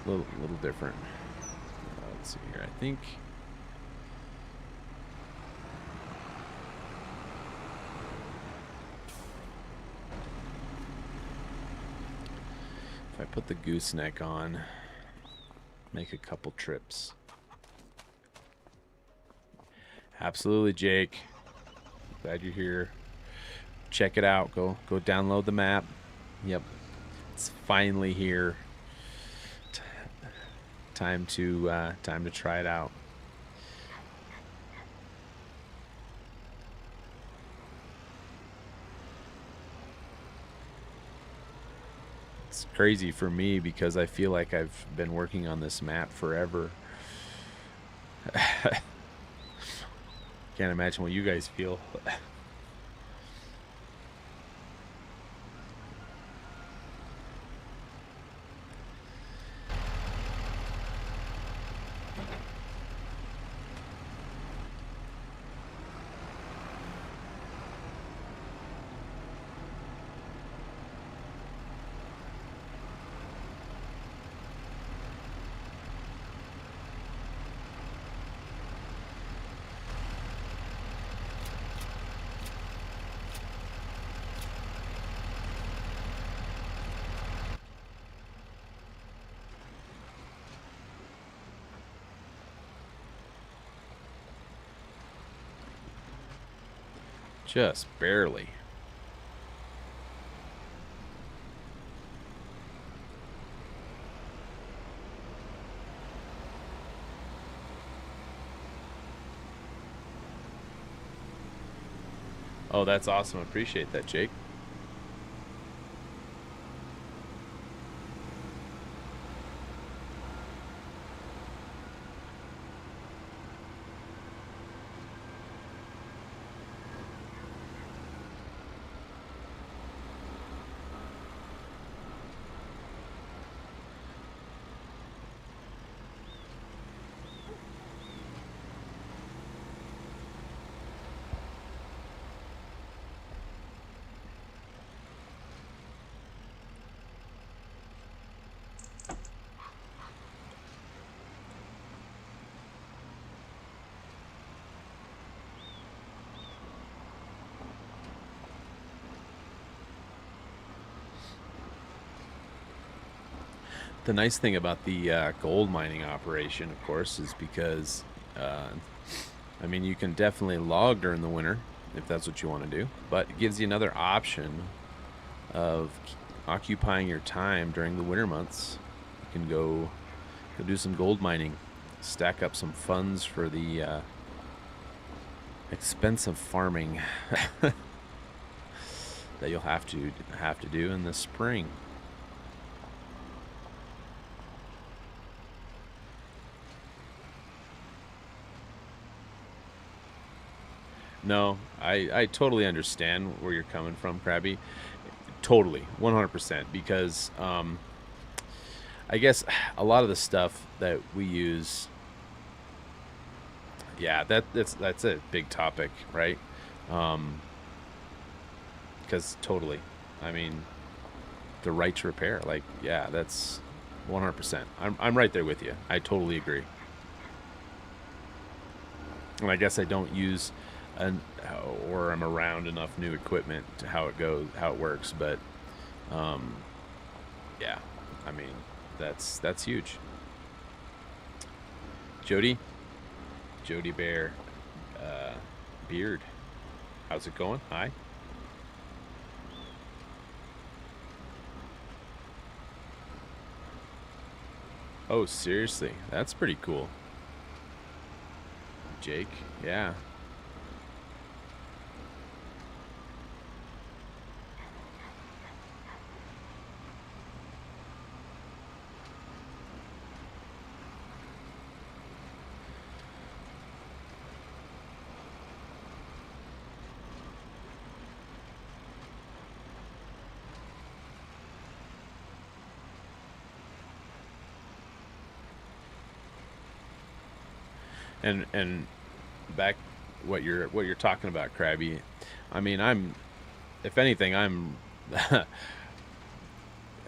Speaker 1: A little different. Let's see here. I think. If I put the gooseneck on, make a couple trips. Absolutely, Jake. Glad you're here. Check it out. Go download the map. Yep, it's finally here. Time to try it out. It's crazy for me because I feel like I've been working on this map forever. Can't imagine what you guys feel. Just barely. Oh, that's awesome. Appreciate that, Jake. The nice thing about the gold mining operation, of course, is because, uh, I mean, you can definitely log during the winter if that's what you want to do, but it gives you another option of occupying your time during the winter months. You can go do some gold mining, stack up some funds for the expensive farming that you'll have to do in the spring. No, I totally understand where you're coming from, Krabby. Totally, 100%. Because I guess a lot of the stuff that we use, yeah, that's a big topic, right? Um, because totally, I mean, the right to repair, like, yeah, that's 100%. I'm right there with you. I totally agree. And I guess I don't use an or I'm around enough new equipment to how it works, but um, yeah, I mean, that's huge. Jody, Jody Bear, uh, Beard, how's it going? Hi. Oh, seriously, that's pretty cool. Jake, yeah. And back what you're talking about, Krabby. I mean, I'm if anything, I'm a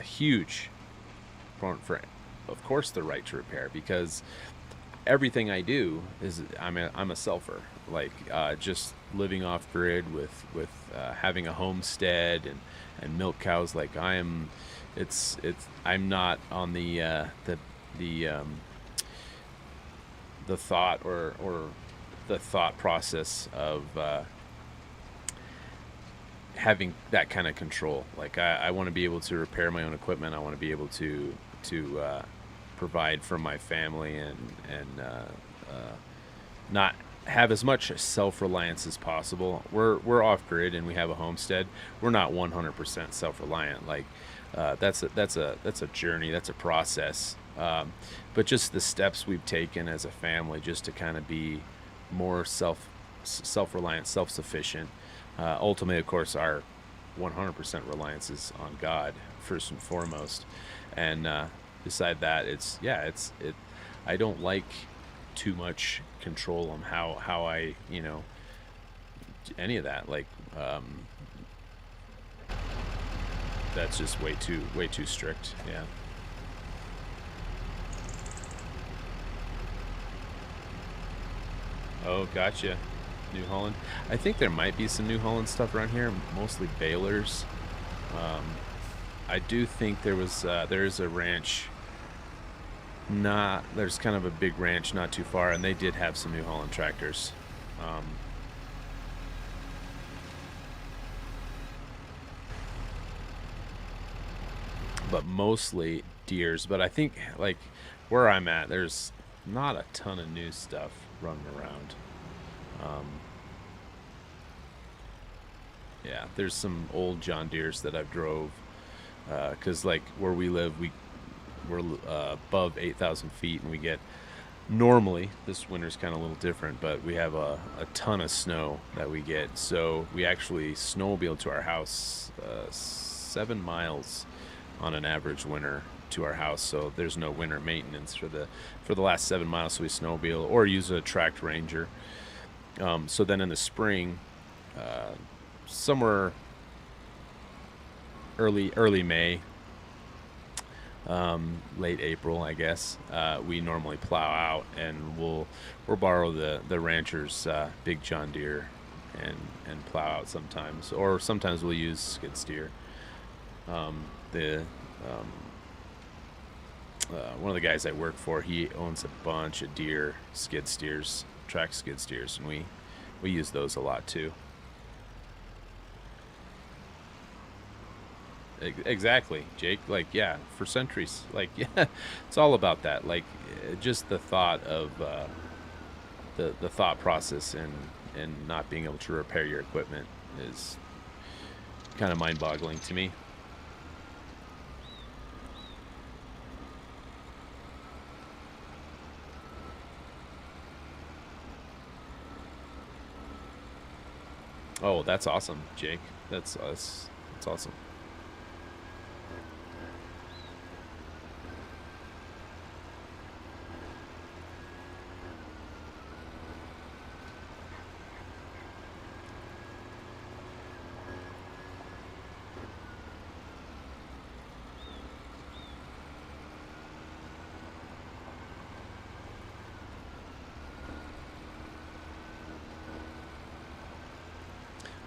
Speaker 1: huge proponent for, of course, the right to repair because everything I do is I'm a selfer. Like just living off grid with having a homestead and milk cows. Like I am, it's I'm not on the the thought or the thought process of having that kind of control. Like I want to be able to repair my own equipment. I want to be able to provide for my family and not have as much self-reliance as possible. We're off grid and we have a homestead. We're not 100% self-reliant. Like that's a journey. That's a process. But just the steps we've taken as a family, just to kind of be more self-reliant, self-sufficient. Ultimately, of course, our 100% reliance is on God first and foremost, and beside that, it's yeah, it. I don't like too much control on how I any of that. Like that's just way too strict. Yeah. Oh, gotcha. New Holland. I think there might be some New Holland stuff around here, mostly balers. Um, I do think there's a ranch. Not there's kind of a big ranch not too far, and they did have some New Holland tractors. Um, but mostly deers. But I think like where I'm at, there's not a ton of new stuff running around. Um, Yeah, there's some old John Deeres that I've drove, because like where we live, we're above 8,000 feet, and we get normally this winter's kind of a little different, but we have a ton of snow that we get. So we actually snowmobile to our house 7 miles on an average winter to our house. So there's no winter maintenance for the last 7 miles. So we snowmobile or use a tracked Ranger. So then in the spring, somewhere early May, late April, I guess, we normally plow out, and we'll borrow the rancher's big John Deere and plow out sometimes, or sometimes we'll use skid steer. The one of the guys I work for, he owns a bunch of Deere skid steers, track skid steers, and we use those a lot too. Exactly, Jake. Like, yeah, for centuries. Like, yeah, it's all about that. Like, just the thought of the thought process and not being able to repair your equipment is kind of mind-boggling to me. Oh, that's awesome, Jake. That's awesome.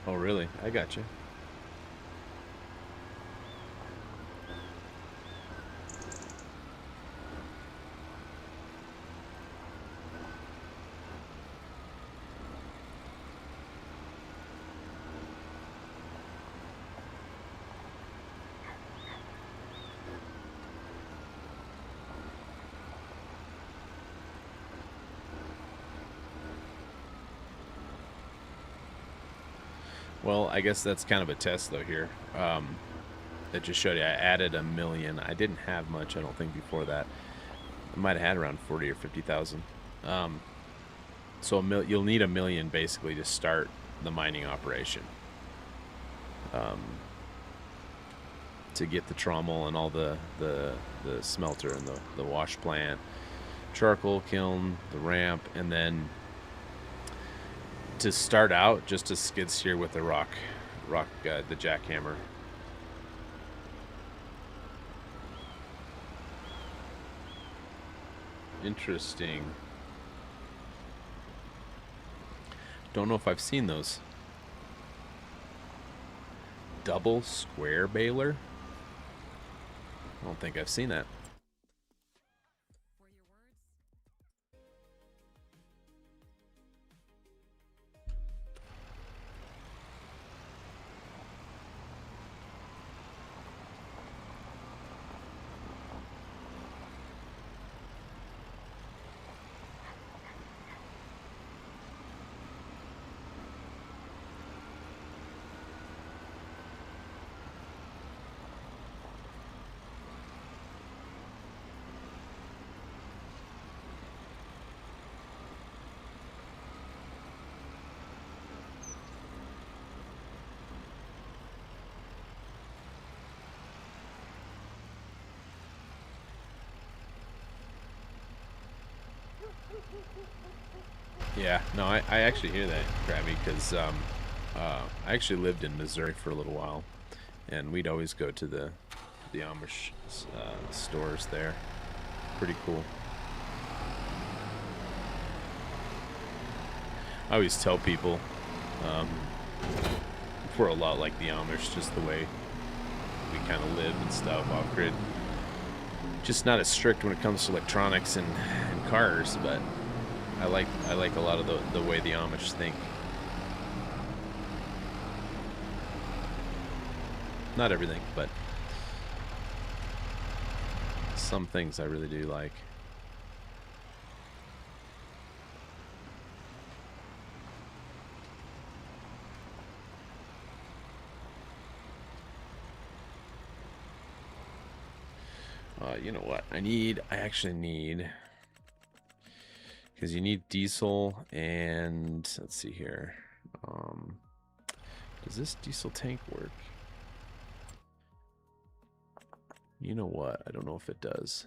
Speaker 1: Oh, really? I got you. Well, I guess that's kind of a test though here. That just showed you I added 1 million. I didn't have much, I don't think, before that. I might have had around 40 or 50,000. So you'll need 1 million basically to start the mining operation. To get the trommel and all the smelter and the wash plant, charcoal kiln, the ramp, and then to start out, just a skid steer with the the jackhammer. Interesting. Don't know if I've seen those. Double square baler? I don't think I've seen that. Yeah, no, I actually hear that, Krabby, because I actually lived in Missouri for a little while, and we'd always go to the Amish stores there. Pretty cool. I always tell people we're a lot like the Amish, just the way we kind of live and stuff off grid. Just not as strict when it comes to electronics and cars, but I like a lot of the way the Amish think. Not everything, but some things I really do like. You know what? I actually need, because you need diesel and let's see here. Does this diesel tank work? You know what? I don't know if it does.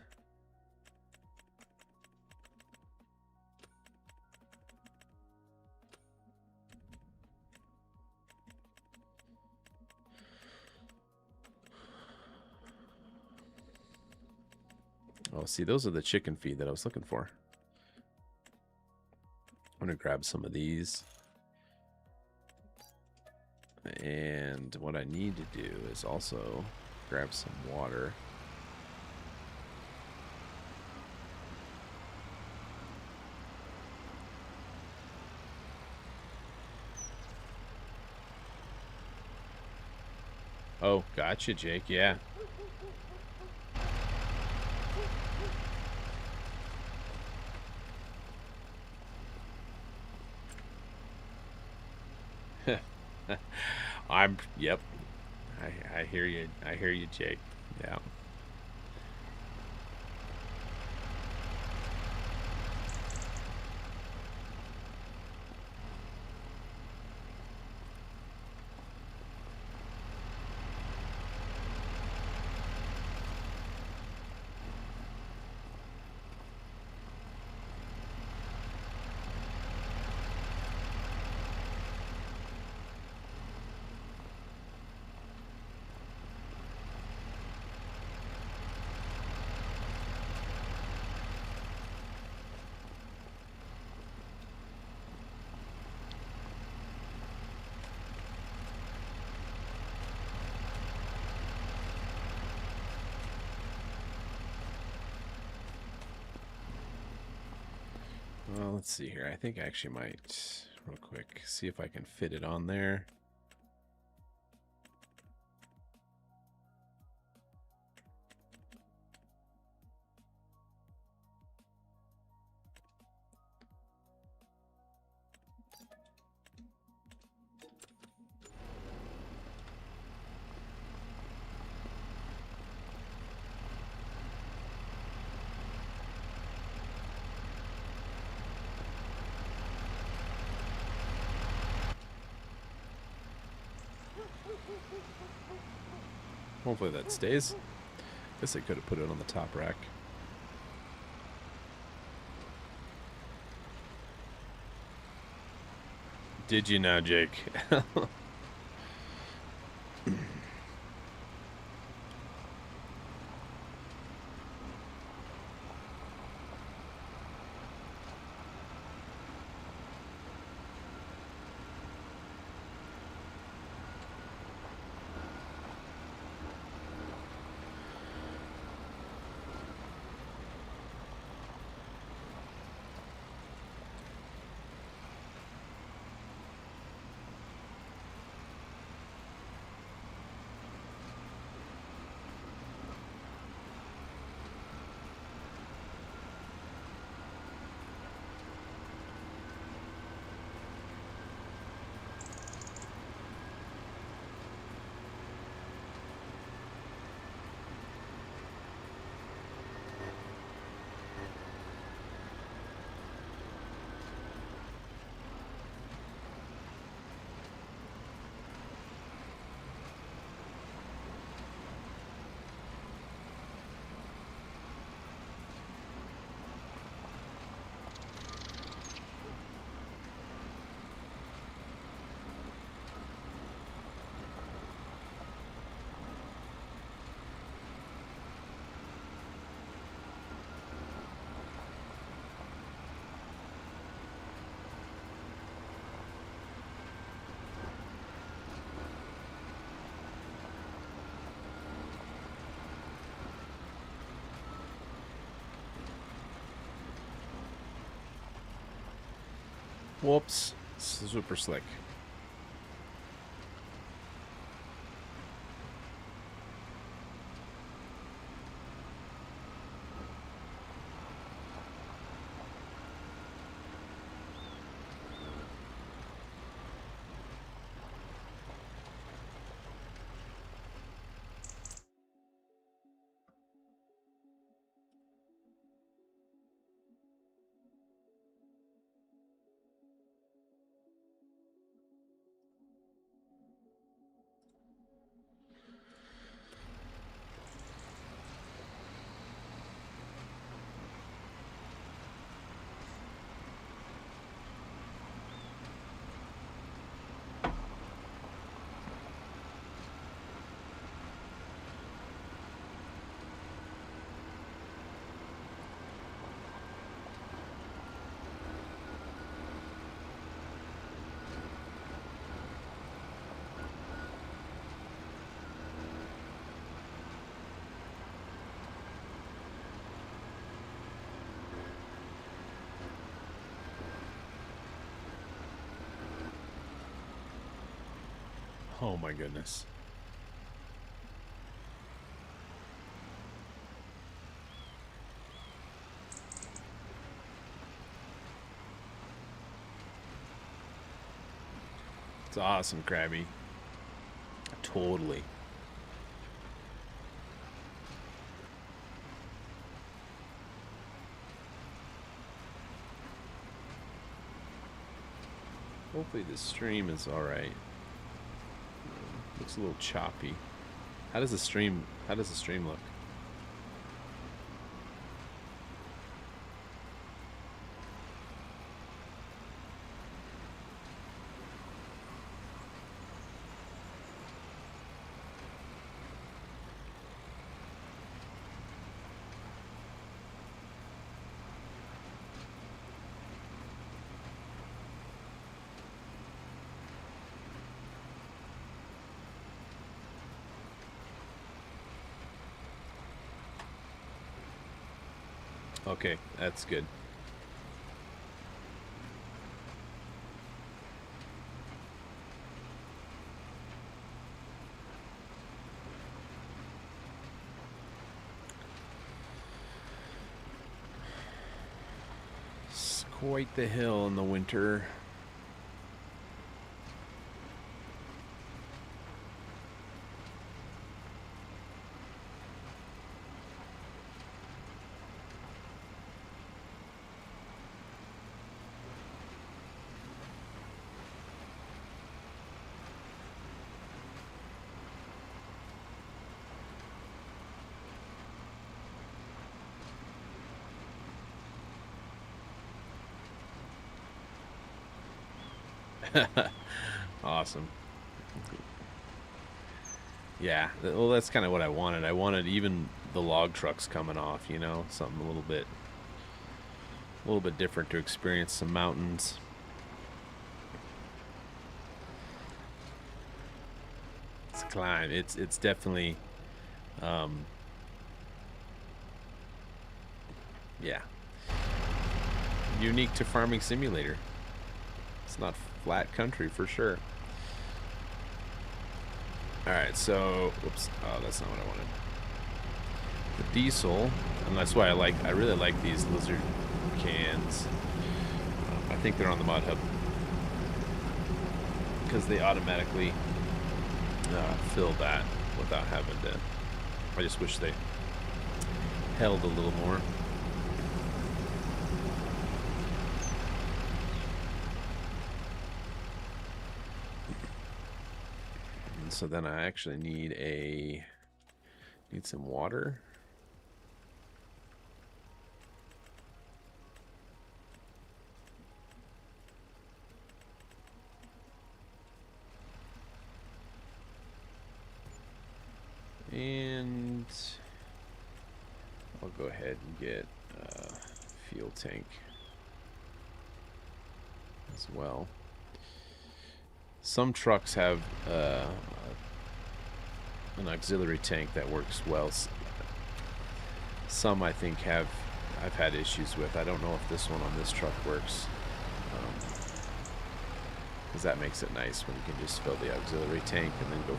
Speaker 1: Oh, see, those are the chicken feed that I was looking for. I'm gonna grab some of these. And what I need to do is also grab some water. Oh, gotcha, Jake. Yeah. Yep. I hear you. I hear you, Jake. Yeah. Well, let's see here. I think I actually might, real quick, see if I can fit it on there. Hopefully that stays. Guess I could have put it on the top rack. Did you now, Jake? Whoops. Super slick. Oh my goodness. It's awesome, Krabby. Totally. Hopefully the stream is alright. Looks a little choppy. How does the stream look? Okay, that's good. It's quite the hill in the winter. Awesome. Yeah, well, that's kind of what I wanted. I wanted even the log trucks coming off, you know, something a little bit different to experience some mountains. It's a climb. It's definitely, yeah, unique to Farming Simulator. It's not flat country for sure. Alright, so, whoops, oh, that's not what I wanted. The diesel, and that's why I really like these lizard cans. I think they're on the Mod Hub because they automatically fill that without having to. I just wish they held a little more. So then I actually need some water. And I'll go ahead and get a fuel tank as well. Some trucks have an auxiliary tank that works well. Some I think I've had issues with. I don't know if this one on this truck works, because that makes it nice when you can just fill the auxiliary tank and then go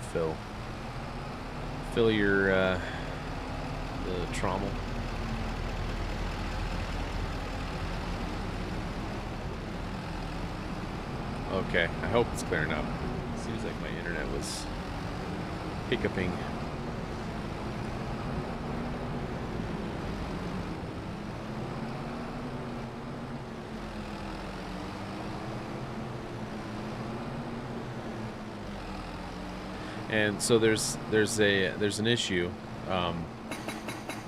Speaker 1: fill your the trommel. Okay, I hope it's clearing up. Seems like my internet was hiccuping. And so there's an issue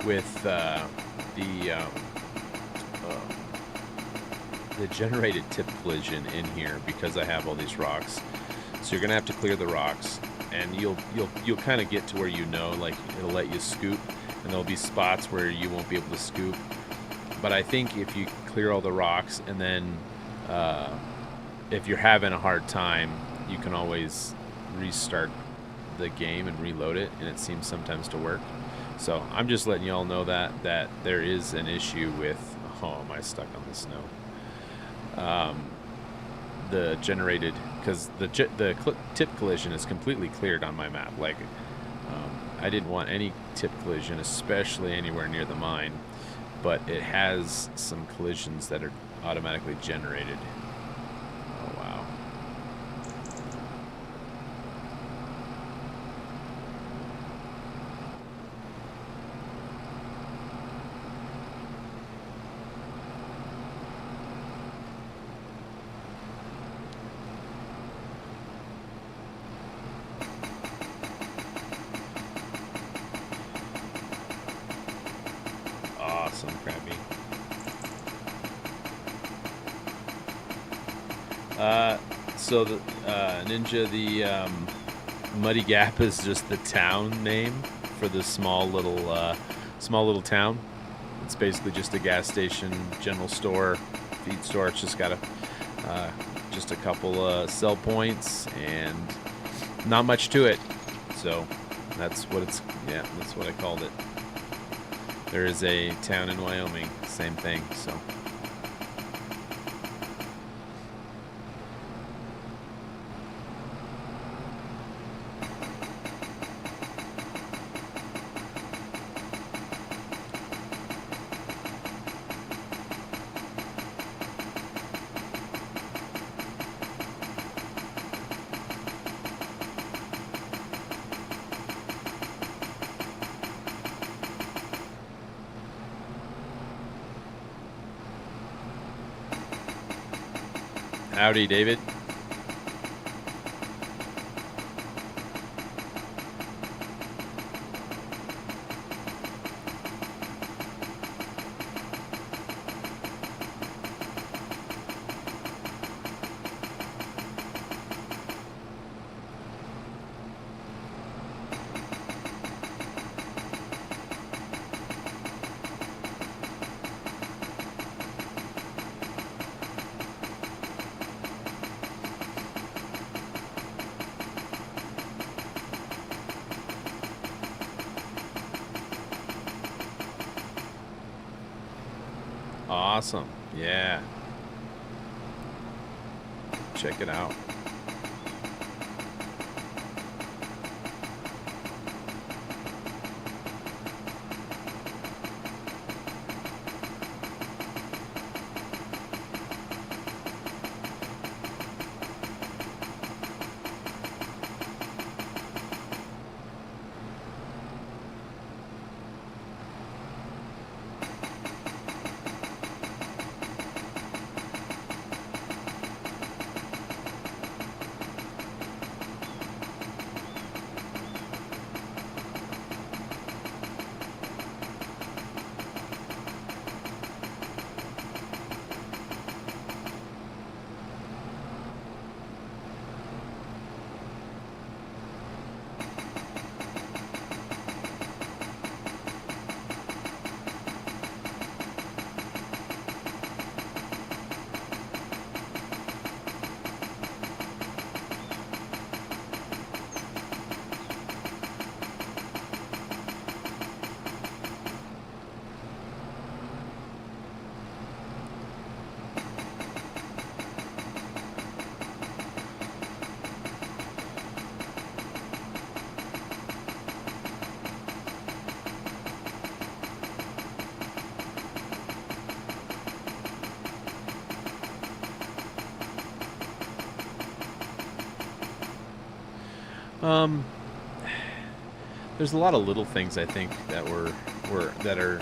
Speaker 1: with the generated tip collision in here because I have all these rocks. So you're gonna have to clear the rocks, and you'll kind of get to where, you know, like it'll let you scoop, and there'll be spots where you won't be able to scoop. But I think if you clear all the rocks, and then if you're having a hard time, you can always restart the game and reload it, and it seems sometimes to work. So I'm just letting y'all know that there is an issue with. Oh, am I stuck on the snow? the generated, because the tip collision is completely cleared on my map. Like, I didn't want any tip collision, especially anywhere near the mine, but it has some collisions that are automatically generated. Oh, wow. Awesome, Krabby. So the Ninja, the Muddy Gap is just the town name for the small little town. It's basically just a gas station, general store, feed store. It's just got just a couple sell points and not much to it. So that's what that's what I called it. There is a town in Wyoming, same thing, so. Howdy, David. Awesome. Yeah. Check it out. There's a lot of little things I think that that are,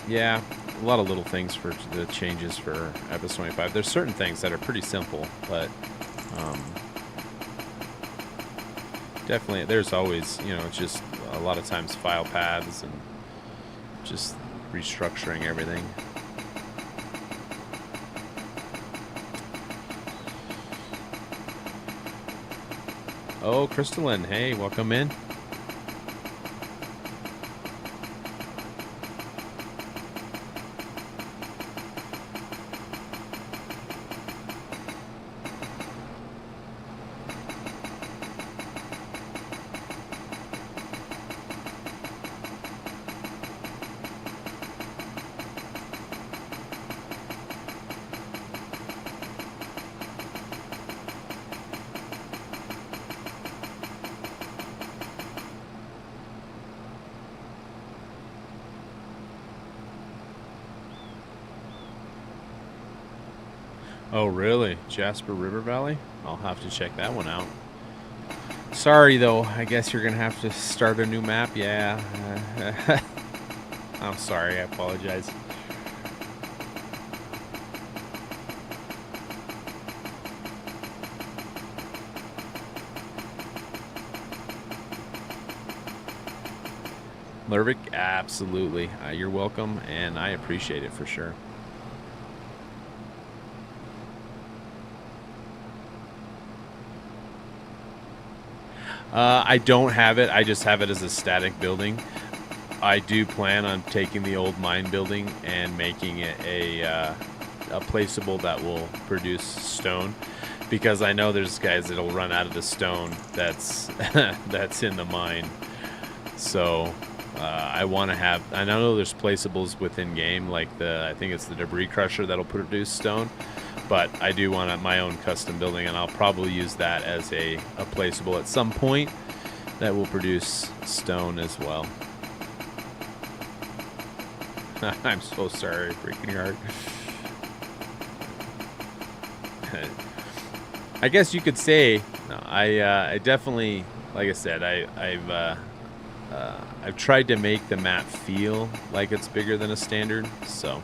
Speaker 1: yeah, a lot of little things for the changes for FS25. There's certain things that are pretty simple, but definitely there's always, it's just a lot of times file paths and just restructuring everything. Oh, Crystalline, hey, welcome in. Oh, really? Jasper River Valley? I'll have to check that one out. Sorry, though. I guess you're gonna have to start a new map. Yeah. I'm sorry. I apologize. Lervik, absolutely. You're welcome, and I appreciate it for sure. I don't have it. I just have it as a static building. I do plan on taking the old mine building and making it a placeable that will produce stone, because I know there's guys that'll run out of the stone that's that's in the mine. So I want to have. I know there's placeables within game, like I think it's the debris crusher that'll produce stone, but I do want my own custom building, and I'll probably use that as a placeable at some point that will produce stone as well. I'm so sorry, breaking your heart. I guess you could say, no, I definitely, like I said, I've tried to make the map feel like it's bigger than a standard, so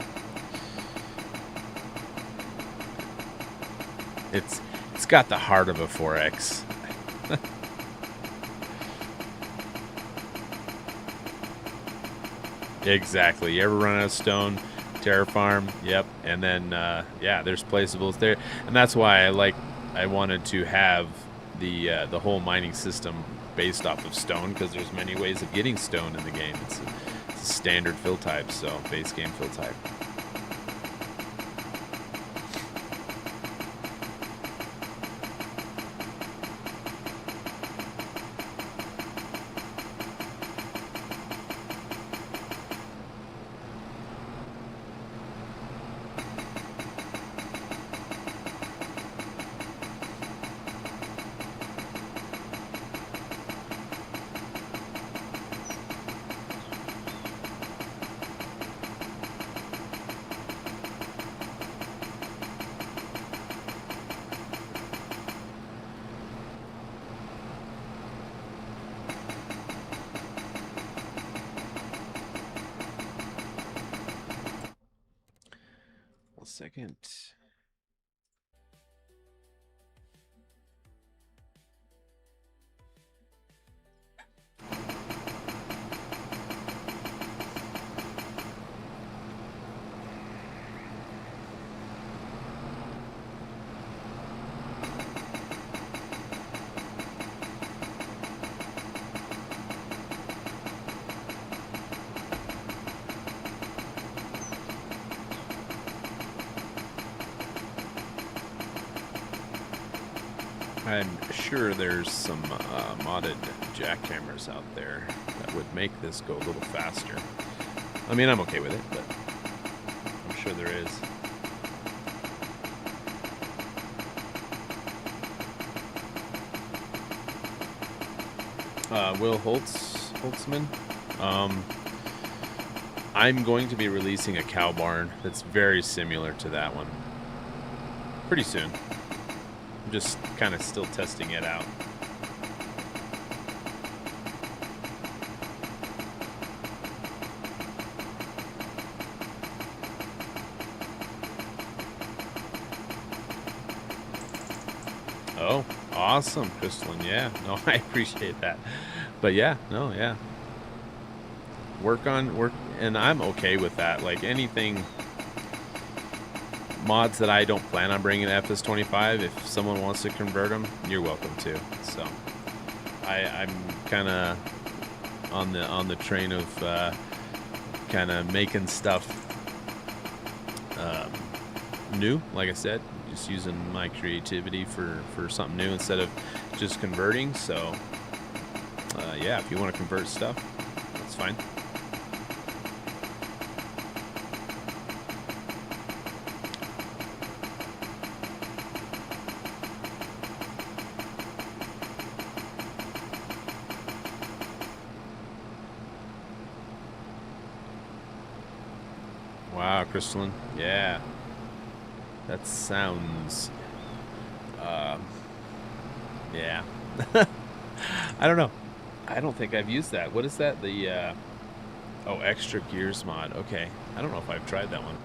Speaker 1: it's got the heart of a 4X. Exactly. You ever run out of stone? Terra farm. Yep. And then yeah, there's placeables there, and that's why I wanted to have the whole mining system based off of stone, because there's many ways of getting stone in the game. It's a standard fill type, so base game fill type. Second. I'm sure there's some modded jackhammers out there that would make this go a little faster. I mean, I'm okay with it, but I'm sure there is. Will Holtzman. I'm going to be releasing a cow barn that's very similar to that one pretty soon. I'm just kind of still testing it out. Oh, awesome, Crystalline. Yeah, no, I appreciate that. But yeah, no, yeah. Work, and I'm okay with that. Like anything, mods that I don't plan on bringing to FS25, if someone wants to convert them, you're welcome to. So I'm kind of on the train of kind of making stuff new. Like I said, just using my creativity for something new instead of just converting. So yeah, if you want to convert stuff, that's fine. Wow, Crystalline. Yeah. That sounds, um, yeah. I don't know. I don't think I've used that. What is that? The oh, extra gears mod. Okay. I don't know if I've tried that one.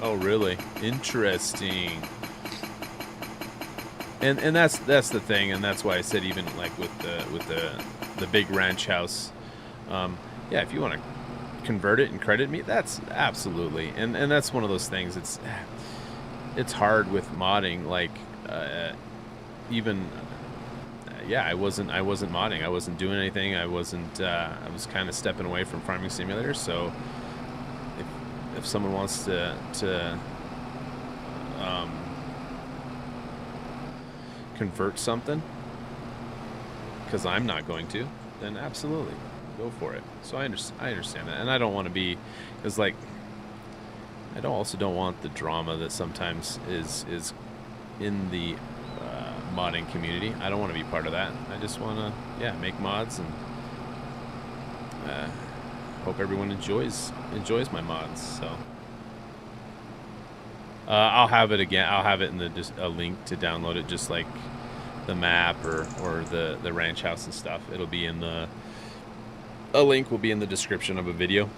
Speaker 1: Oh, really? Interesting. And that's the thing, and that's why I said even like with the big ranch house, yeah, if you want to convert it and credit me, that's absolutely, and that's one of those things. It's hard with modding, like even yeah, I wasn't modding, I wasn't doing anything, I was kind of stepping away from Farming Simulator. So if someone wants to um, convert something, because I'm not going to, then absolutely go for it. So I understand that, and I don't want to be, because like also don't want the drama that sometimes is in the modding community. I don't want to be part of that. I just want to, yeah, make mods and hope everyone enjoys my mods. So I'll have it again. I'll have it in the just a link to download it, just like the map or the ranch house and stuff. It'll be in a link will be in the description of a video.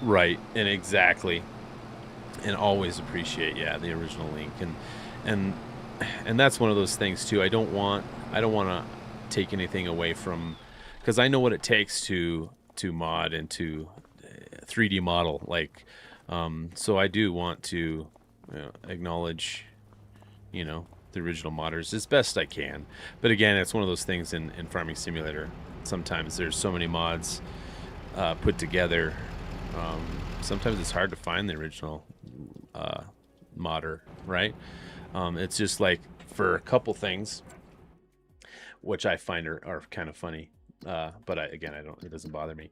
Speaker 1: Right, and exactly, and always appreciate, yeah, the original link, and and that's one of those things too. I don't want to take anything away from, because I know what it takes to mod and to 3D model, like, so I do want to acknowledge, the original modders as best I can. But again, it's one of those things in Farming Simulator. Sometimes there's so many mods put together. Sometimes it's hard to find the original modder, right? It's just like for a couple things, which I find are kind of funny. But again, it doesn't bother me.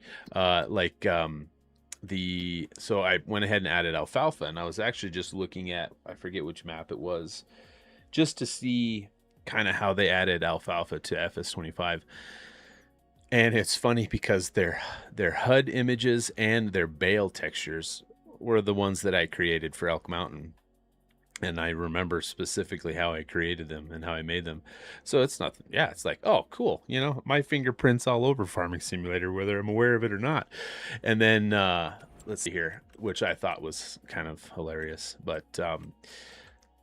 Speaker 1: So I went ahead and added alfalfa, and I was actually just looking at, I forget which map it was, just to see kind of how they added alfalfa to FS25. And it's funny because their HUD images and their bale textures were the ones that I created for Elk Mountain. And I remember specifically how I created them and how I made them. So it's not, yeah, it's like, oh, cool. My fingerprints all over Farming Simulator, whether I'm aware of it or not. And then let's see here, which I thought was kind of hilarious. But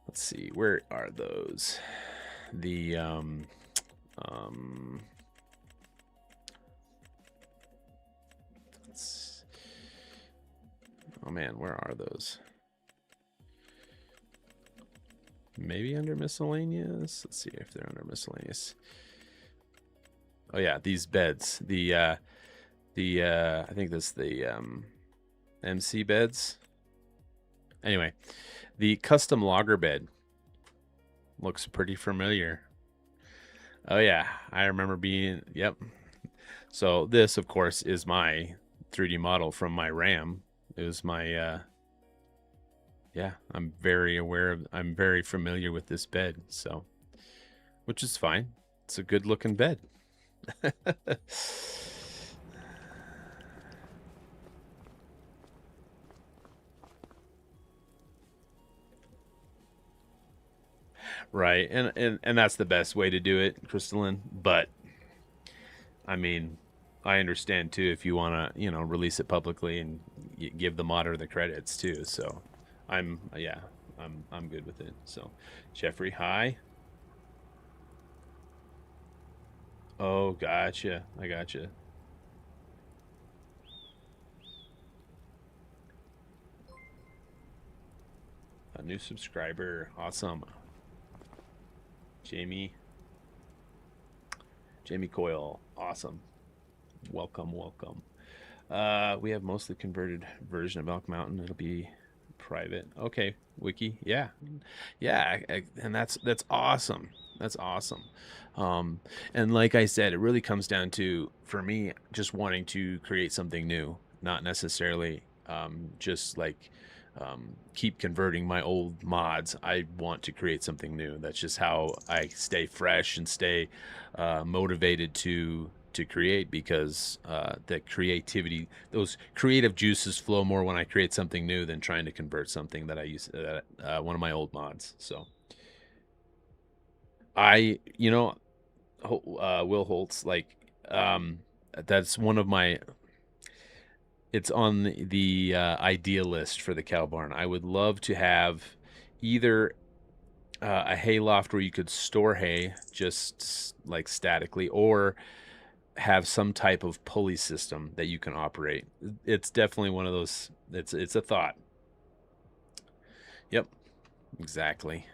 Speaker 1: let's see, where are those? The oh man, where are those? Maybe under miscellaneous. Let's see if they're under miscellaneous. Oh yeah, these beds. I think that's the MC beds. Anyway, the custom logger bed looks pretty familiar. Oh yeah, I remember being, yep. So this, of course, is my 3D model from my RAM. It was my yeah, I'm very familiar with this bed, so, which is fine. It's a good looking bed. Right, and that's the best way to do it, Crystalline. But I mean, I understand too if you want to, release it publicly and give the modder the credits too. So I'm good with it. So Jeffrey, hi. Oh, gotcha. I gotcha. A new subscriber. Awesome. Jamie Coyle. Awesome. Welcome. We have mostly converted version of Elk Mountain. It'll be private. Okay, wiki. Yeah. And that's awesome. That's awesome. And like I said, it really comes down to, for me, just wanting to create something new, not necessarily just like keep converting my old mods. I want to create something new. That's just how I stay fresh and stay motivated to create, because the creativity, those creative juices flow more when I create something new than trying to convert something that I use, one of my old mods. So I, Will Holtz, like, um, that's one of my, it's on the idea list for the cow barn. I would love to have either a hay loft where you could store hay just like statically, or have some type of pulley system that you can operate. It's definitely one of those. It's a thought. Yep, exactly.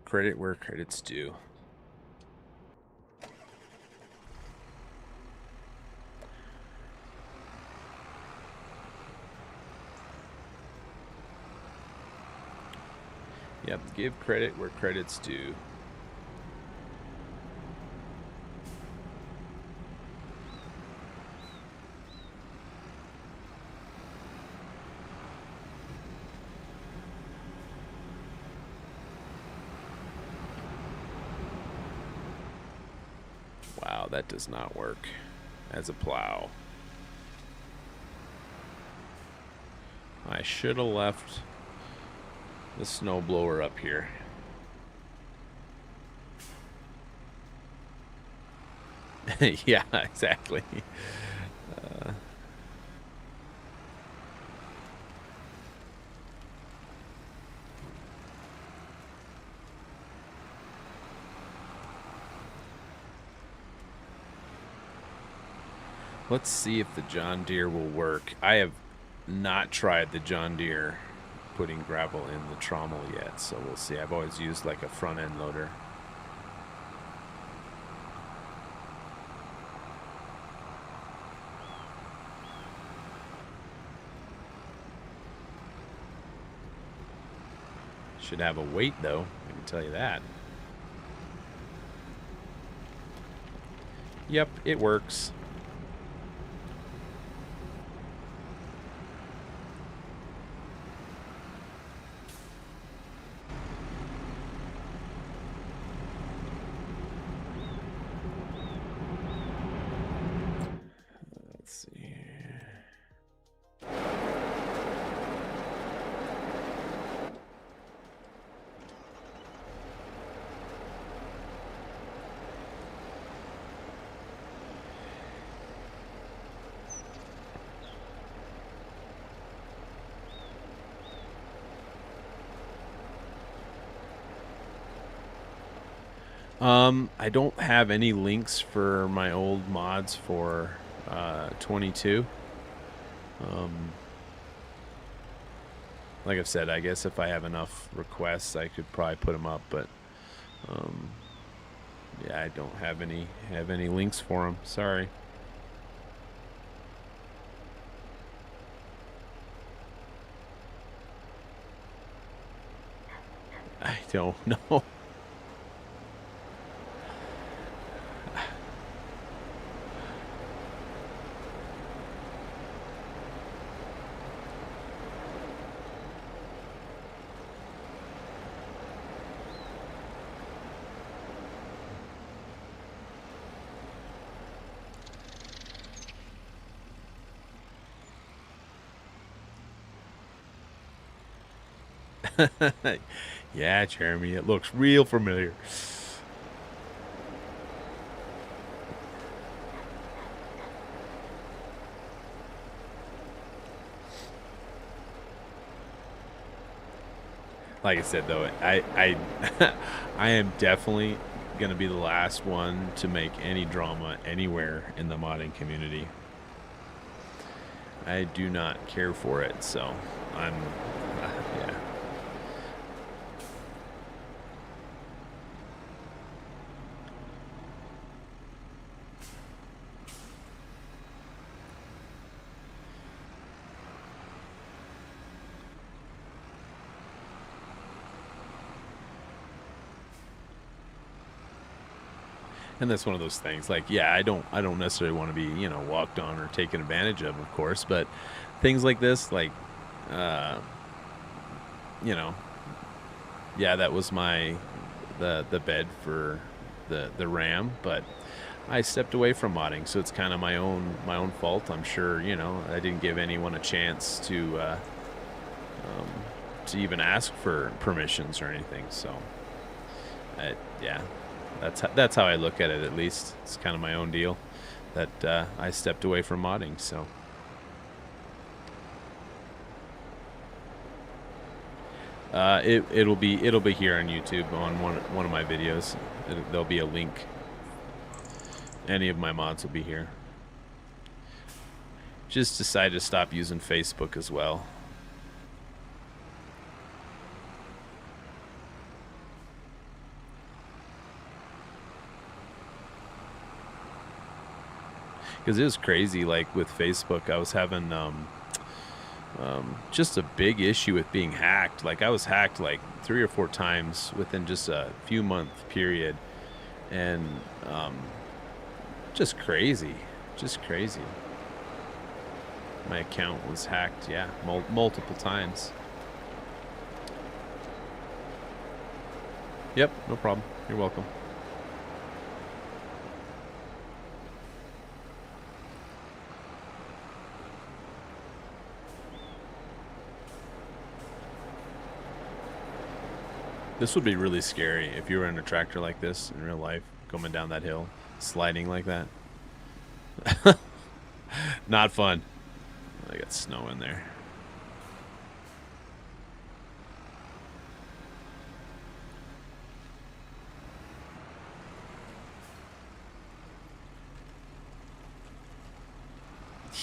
Speaker 1: Credit where credit's due. Yep, give credit where credit's due. Wow, that does not work as a plow. I should have left the snowblower up here. Yeah, exactly. Let's see if the John Deere will work. I have not tried the John Deere putting gravel in the trommel yet, so we'll see. I've always used like a front end loader. Should have a weight though, I can tell you that. Yep, it works. Let's see here. I don't have any links for my old mods for 22. Like I've said, I guess if I have enough requests, I could probably put them up, but yeah, I don't have any links for them. Sorry. I don't know. Yeah, Jeremy, it looks real familiar. Like I said, though, I I am definitely gonna be the last one to make any drama anywhere in the modding community. I do not care for it, so I'm yeah. And that's one of those things, like, yeah, I don't necessarily want to be, walked on or taken advantage of course, but things like this, like, you know, yeah, that was the bed for the ram, but I stepped away from modding, so it's kind of my own fault. I'm sure, I didn't give anyone a chance um, to even ask for permissions or anything. So, yeah, that's how I look at it. At least it's kind of my own deal that I stepped away from modding. So. It'll be here on YouTube on one of my videos. There'll be a link. Any of my mods will be here. Just decided to stop using Facebook as well. Because it was crazy, like with Facebook, I was having just a big issue with being hacked. Like I was hacked like 3 or 4 times within just a few month period, and just crazy. My account was hacked, yeah, multiple times. Yep, no problem. You're welcome. This would be really scary if you were in a tractor like this in real life, coming down that hill, sliding like that. Not fun. I got snow in there.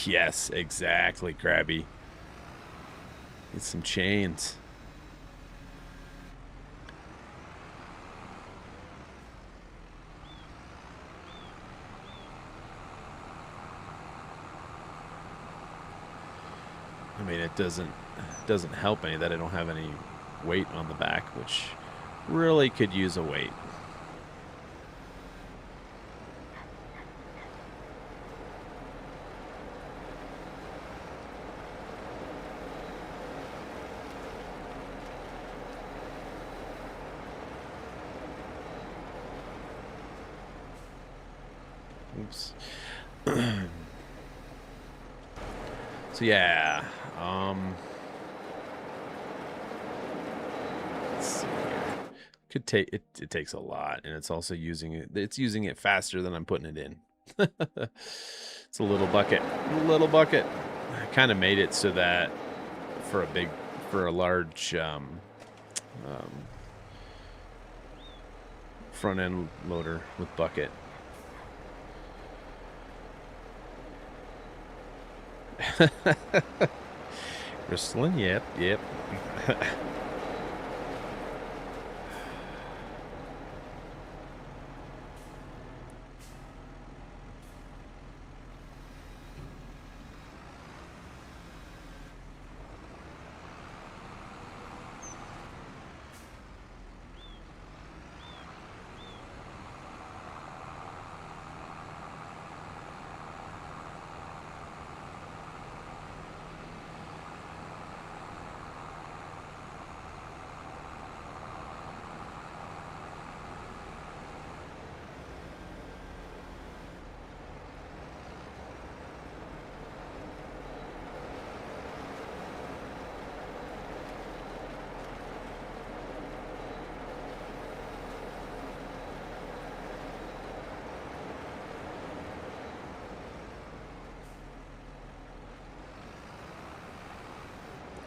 Speaker 1: Yes, exactly, Krabby. Get some chains. I mean, it doesn't help any that I don't have any weight on the back, which really could use a weight. Oops. So yeah, let's see here. Could take it. It takes a lot, and it's also using it. It's using it faster than I'm putting it in. It's a little bucket. I kind of made it so that for a large front end loader with bucket. Bristling, yep.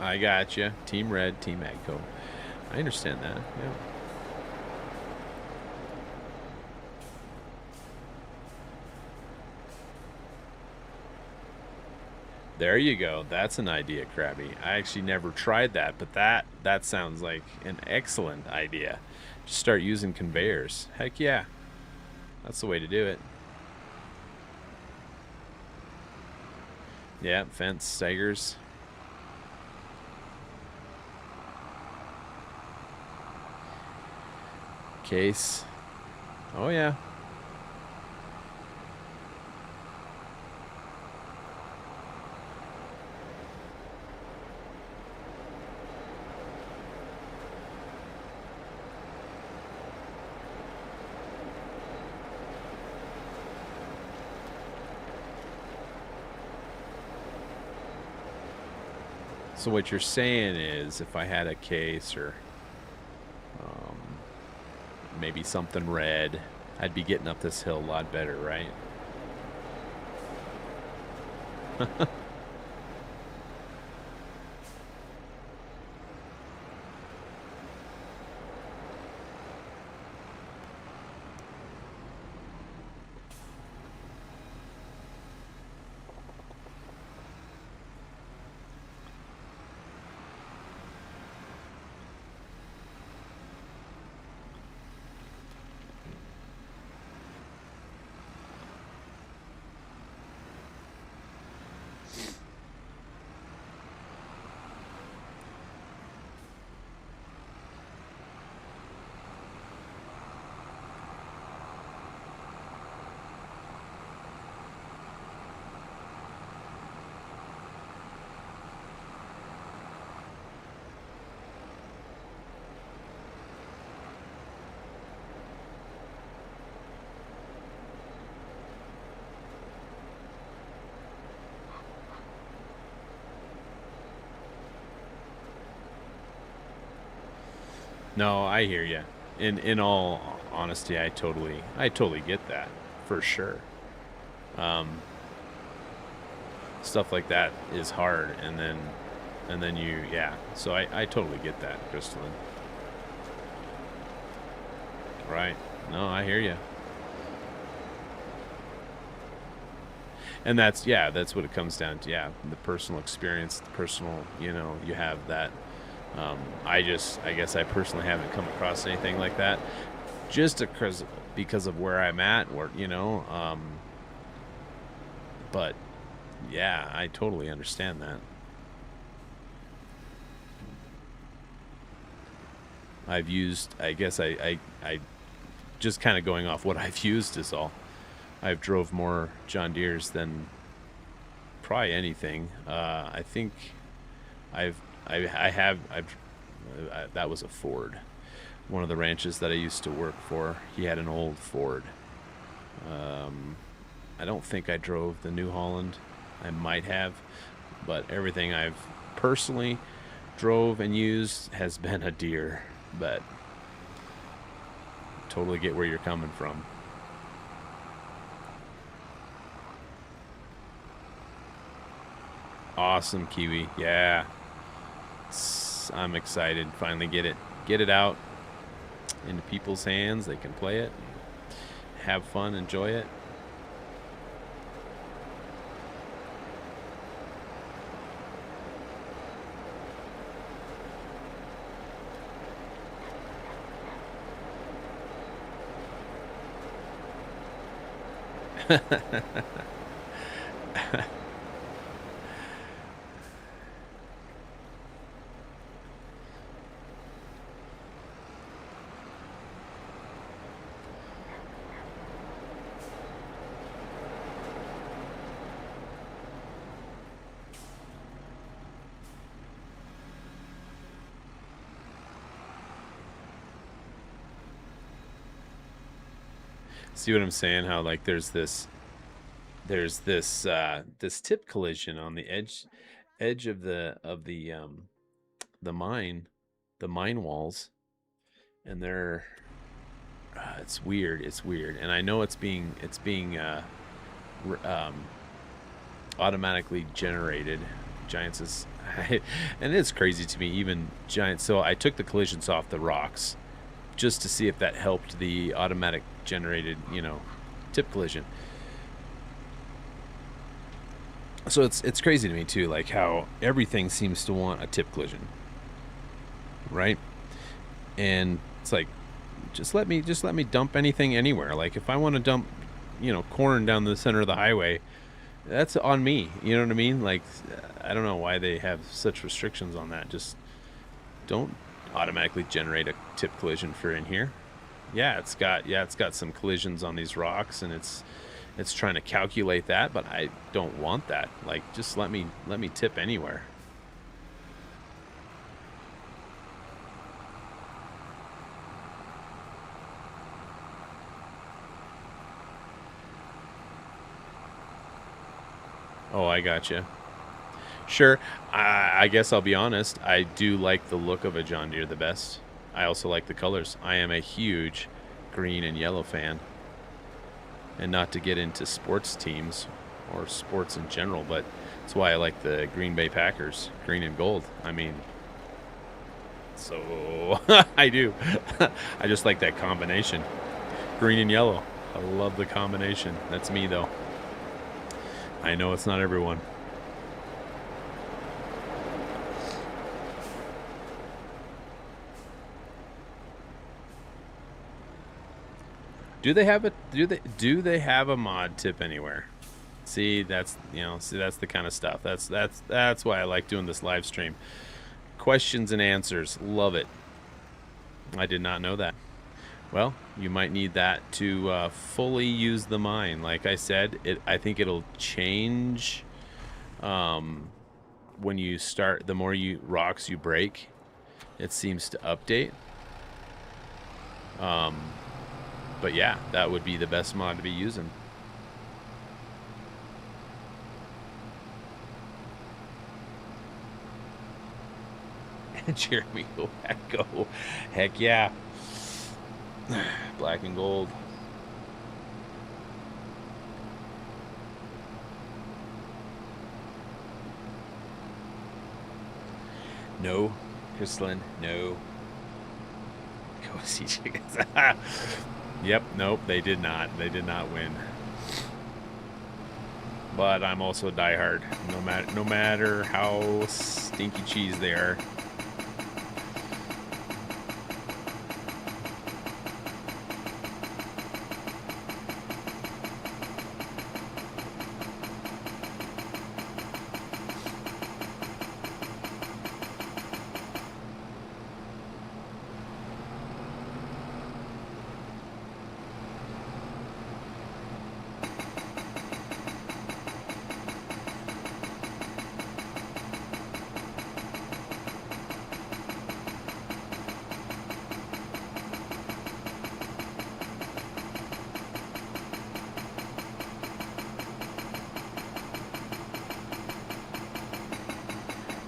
Speaker 1: I got you. Team Red, Team Agco. I understand that. Yeah. There you go. That's an idea, Krabby. I actually never tried that, but that sounds like an excellent idea. Just start using conveyors. Heck yeah. That's the way to do it. Yeah, fence, staggers. Case. Oh yeah. So what you're saying is, if I had a case or um, maybe something red, I'd be getting up this hill a lot better, right? No, I hear you. In all honesty, I totally get that for sure. Um, Stuff like that is hard, and then you, yeah. So I totally get that, Crystalline. Right? No, I hear you. And that's, yeah, that's what it comes down to. Yeah, the personal experience, the personal, you have that. I guess I personally haven't come across anything like that, just because of where I'm at, but yeah, I totally understand that. I've used, I guess I just kind of going off what I've used is all. I've drove more John Deeres than probably anything. I think I've that was a Ford. One of the ranches that I used to work for, he had an old Ford. Um, I don't think I drove the New Holland. I might have, but everything I've personally drove and used has been a Deere. But totally get where you're coming from. Awesome, Kiwi. Yeah, I'm excited. Finally get it out into people's hands. They can play it, have fun, enjoy it. See what I'm saying? How like there's this tip collision on the edge of the mine walls, and they're it's weird, and I know it's being um, automatically generated. Giants is and it's crazy to me, even Giants. So I took the collisions off the rocks just to see if that helped the automatic generated tip collision. So it's crazy to me too, like how everything seems to want a tip collision, right? And it's like, just let me dump anything anywhere. Like if I want to dump corn down the center of the highway, that's on me. You know what I mean? Like, I don't know why they have such restrictions on that. Just don't automatically generate a tip collision for in here. Yeah, it's got some collisions on these rocks, and it's trying to calculate that, but I don't want that. Like, just let me tip anywhere. Oh, I gotcha. Sure. I guess I'll be honest. I do like the look of a John Deere the best. I also like the colors. I am a huge green and yellow fan. And not to get into sports teams or sports in general, but that's why I like the Green Bay Packers, green and gold. I mean, so I do. I just like that combination, green and yellow. I love the combination. That's me, though. I know it's not everyone. Do they have a do they have a mod tip anywhere? See, that's that's the kind of stuff. That's why I like doing this live stream. Questions and answers. Love it. I did not know that. Well, you might need that to fully use the mine. Like I said, I think it'll change when you start. The more rocks you break, it seems to update. But yeah, that would be the best mod to be using. Jeremy, go. Heck yeah. Black and gold. No, Kristlyn, no. Go CJ. Yep, nope, they did not. They did not win. But I'm also a diehard. No matter how stinky cheese they are.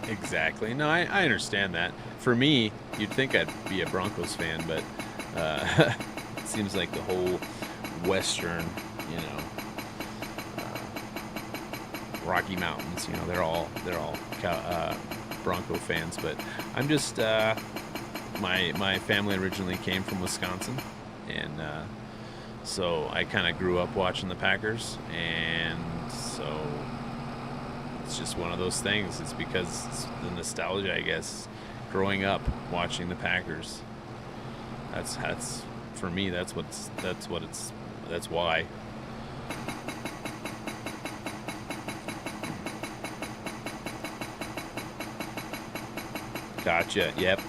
Speaker 1: Exactly. No, I understand that. For me, you'd think I'd be a Broncos fan, but it seems like the whole Western, Rocky Mountains, they're all Bronco fans. But I'm just my family originally came from Wisconsin, and so I kind of grew up watching the Packers, and so. It's just one of those things. It's because it's the nostalgia, I guess. Growing up watching the Packers. That's for me. That's why. Gotcha. Yep.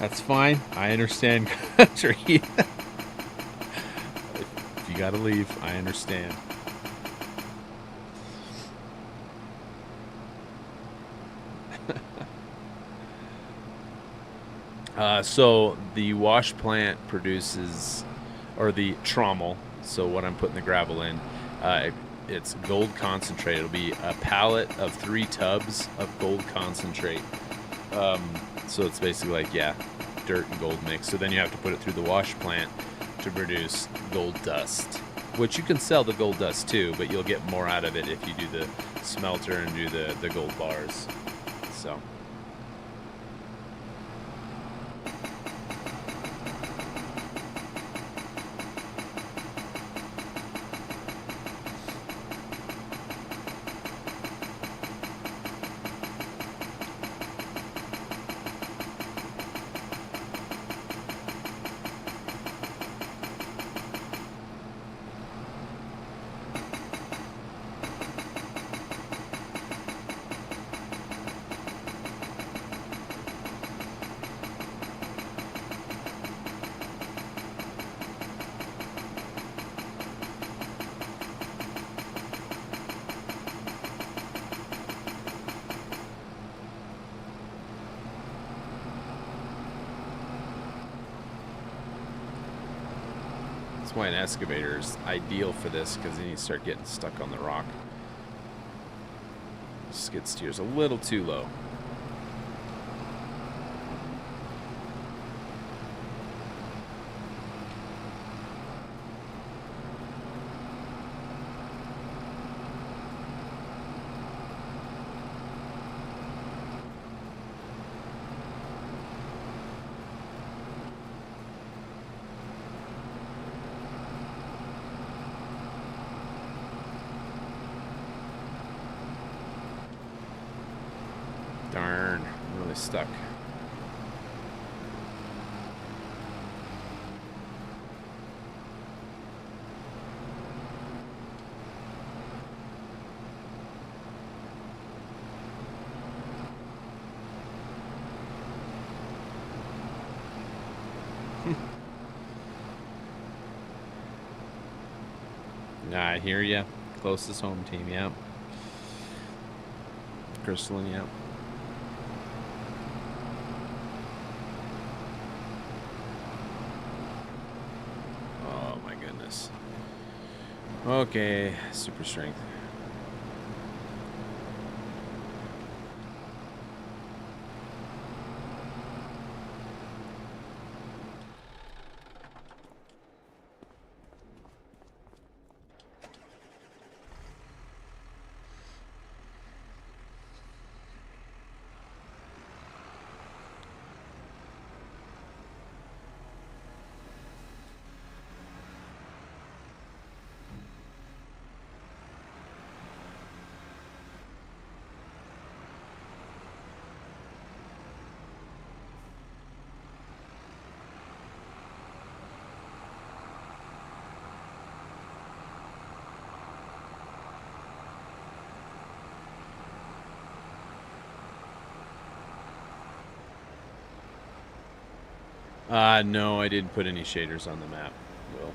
Speaker 1: That's fine. I understand, country. If you gotta leave, I understand. So the wash plant produces, or the trommel, so what I'm putting the gravel in, it's gold concentrate. It'll be a pallet of 3 tubs of gold concentrate. So it's basically like, dirt and gold mix. So then you have to put it through the wash plant to produce gold dust, which you can sell the gold dust too, but you'll get more out of it if you do the smelter and do the gold bars. So. That's why an excavator is ideal for this, because then you start getting stuck on the rock. skid steer's a little too low. Darn, I'm really stuck. Nah, I hear ya. Closest home team, yep. Crystalline, yep. Oh my goodness. Okay, super strength. No, I didn't put any shaders on the map, Will.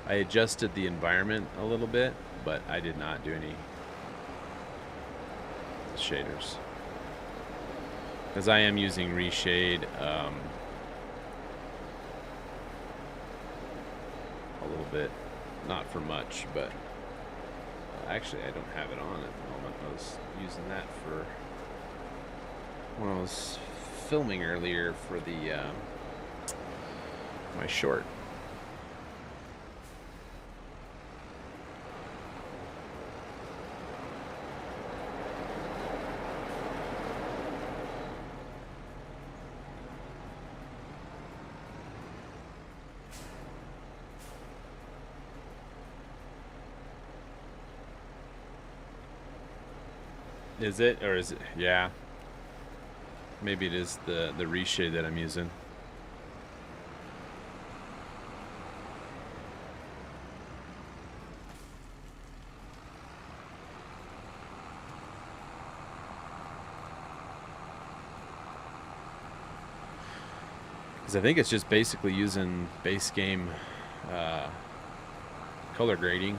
Speaker 1: I adjusted the environment a little bit, but I did not do any shaders. Because I am using reshade a little bit. Not for much, but actually I don't have it on at the moment. I was using that for when I was filming earlier for the my short. Is it, or is it? Yeah. Maybe it is the reshade that I'm using. Because I think it's just basically using base game color grading.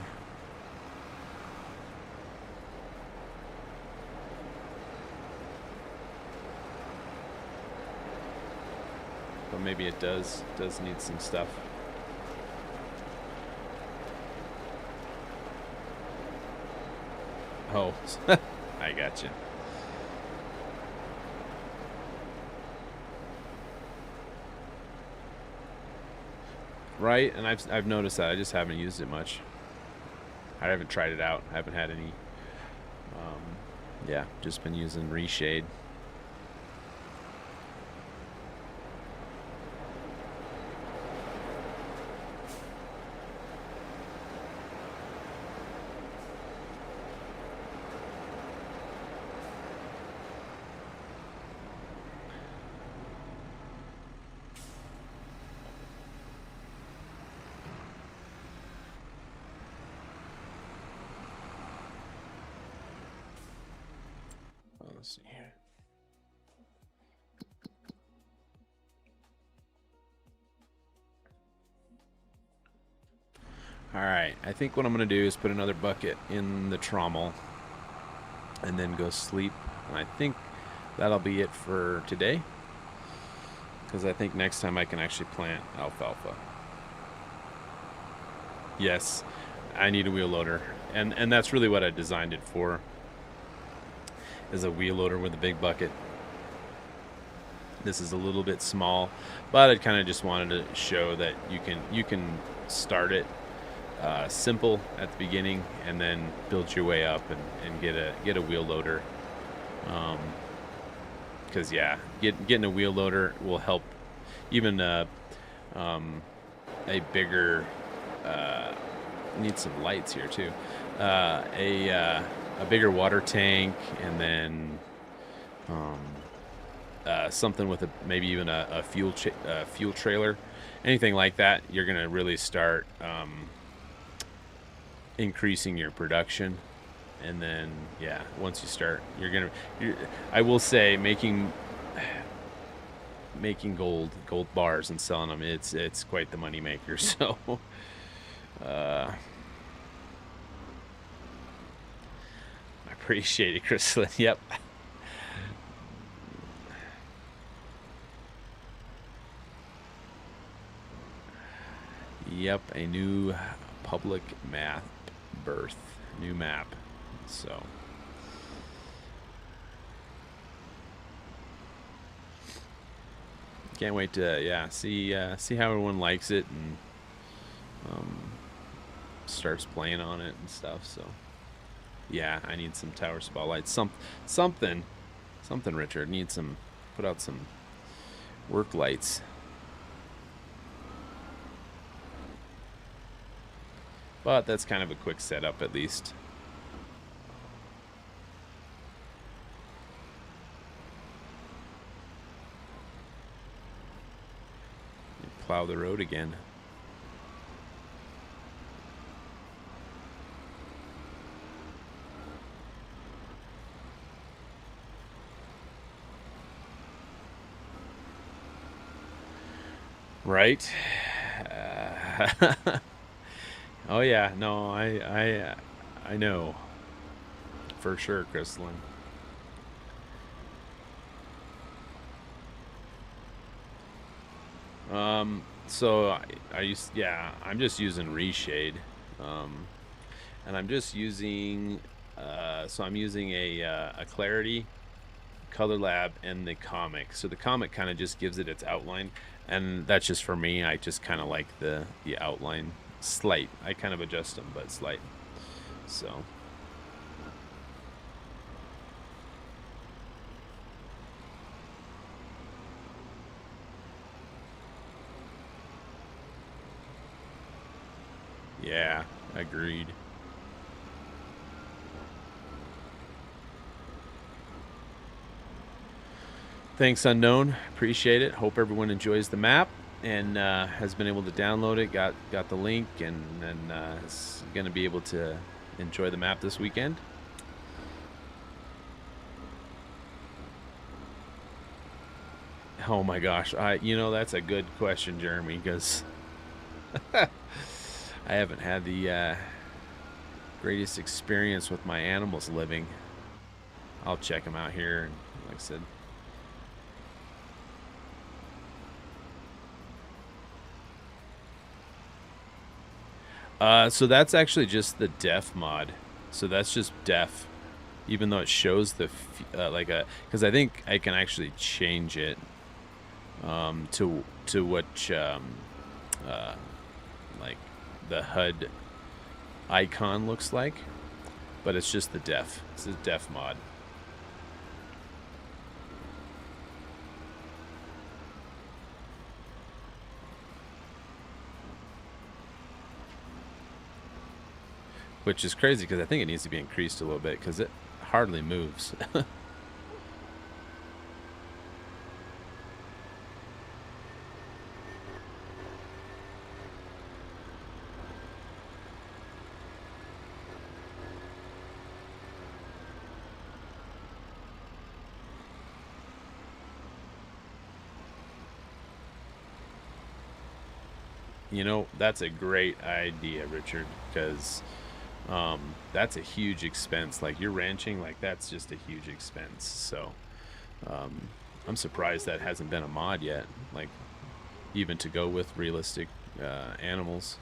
Speaker 1: But maybe it does need some stuff. Oh, I gotcha. Right, and I've noticed that. I just haven't used it much. I haven't tried it out. I haven't had any. Yeah, just been using reshade. Let's see here. All right, I think what I'm gonna do is put another bucket in the trommel and then go sleep. And I think that'll be it for today, because I think next time I can actually plant alfalfa. Yes, I need a wheel loader, and that's really what I designed it for. is a wheel loader with a big bucket. This is a little bit small, but I kind of just wanted to show that you can start it simple at the beginning and then build your way up and get a wheel loader. Because yeah, getting a wheel loader will help. Even a bigger need some lights here too. A bigger water tank, and then something with maybe even a fuel trailer, anything like that. You're gonna really start increasing your production. And then yeah, once you start, I will say, making gold bars and selling them, it's quite the money maker. So I appreciate it, Crystal. Yep. Yep, a new public map berth, new map. So can't wait to see how everyone likes it and starts playing on it and stuff. So yeah, I need some tower spotlights, something, Richard. Need some, put out some work lights. But that's kind of a quick setup, at least. Plow the road again. Right. Oh yeah, no, I know for sure, Crystalline. So I'm just using reshade, and I'm just using I'm using a clarity, color lab, and the comic. So the comic kind of just gives it its outline, and that's just for me. I just kind of like the outline slight. I kind of adjust them, but slight. So yeah, agreed. Thanks, Unknown. Appreciate it. Hope everyone enjoys the map and has been able to download it. Got the link, and then is going to be able to enjoy the map this weekend. Oh my gosh, that's a good question, Jeremy, because I haven't had the greatest experience with my animals living. I'll check them out here, and like I said. So that's actually just the def mod. So that's just def, even though it shows the because I think I can actually change it to which like the HUD icon looks like, but it's just the def. It's a def mod. Which is crazy because I think it needs to be increased a little bit because it hardly moves. That's a great idea, Richard, because that's a huge expense. Like, you're ranching, like, that's just a huge expense. So I'm surprised that hasn't been a mod yet, like, even to go with realistic animals.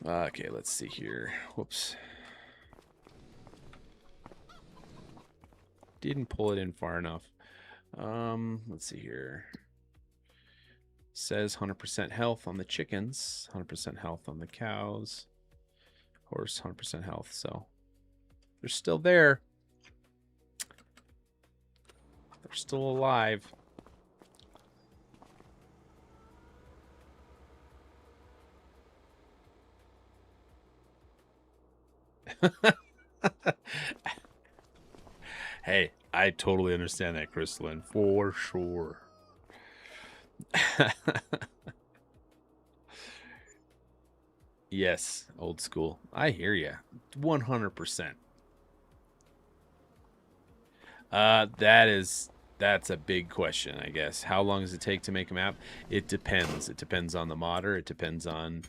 Speaker 1: Okay, let's see here. Whoops. Didn't pull it in far enough. Let's see here. Says 100% health on the chickens, 100% health on the cows, horse 100% health. So they're still there. They're still alive. Hey, I totally understand that, Crystalline, for sure. Yes, old school. I hear you. 100%. That's a big question, I guess. How long does it take to make a map? It depends. It depends on the modder. It depends on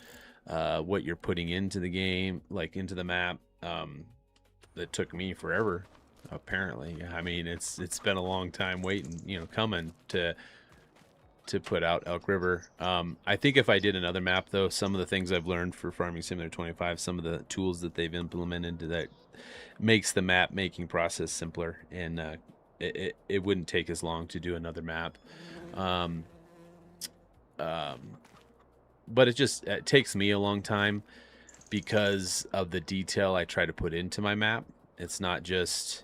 Speaker 1: what you're putting into the game, like into the map. That took me forever, apparently. I mean, it's been a long time waiting, coming to put out Elk River. I think if I did another map, though, some of the things I've learned for Farming Simulator 25, some of the tools that they've implemented that makes the map making process simpler, and it wouldn't take as long to do another map. Um, but it takes me a long time because of the detail I try to put into my map. It's not just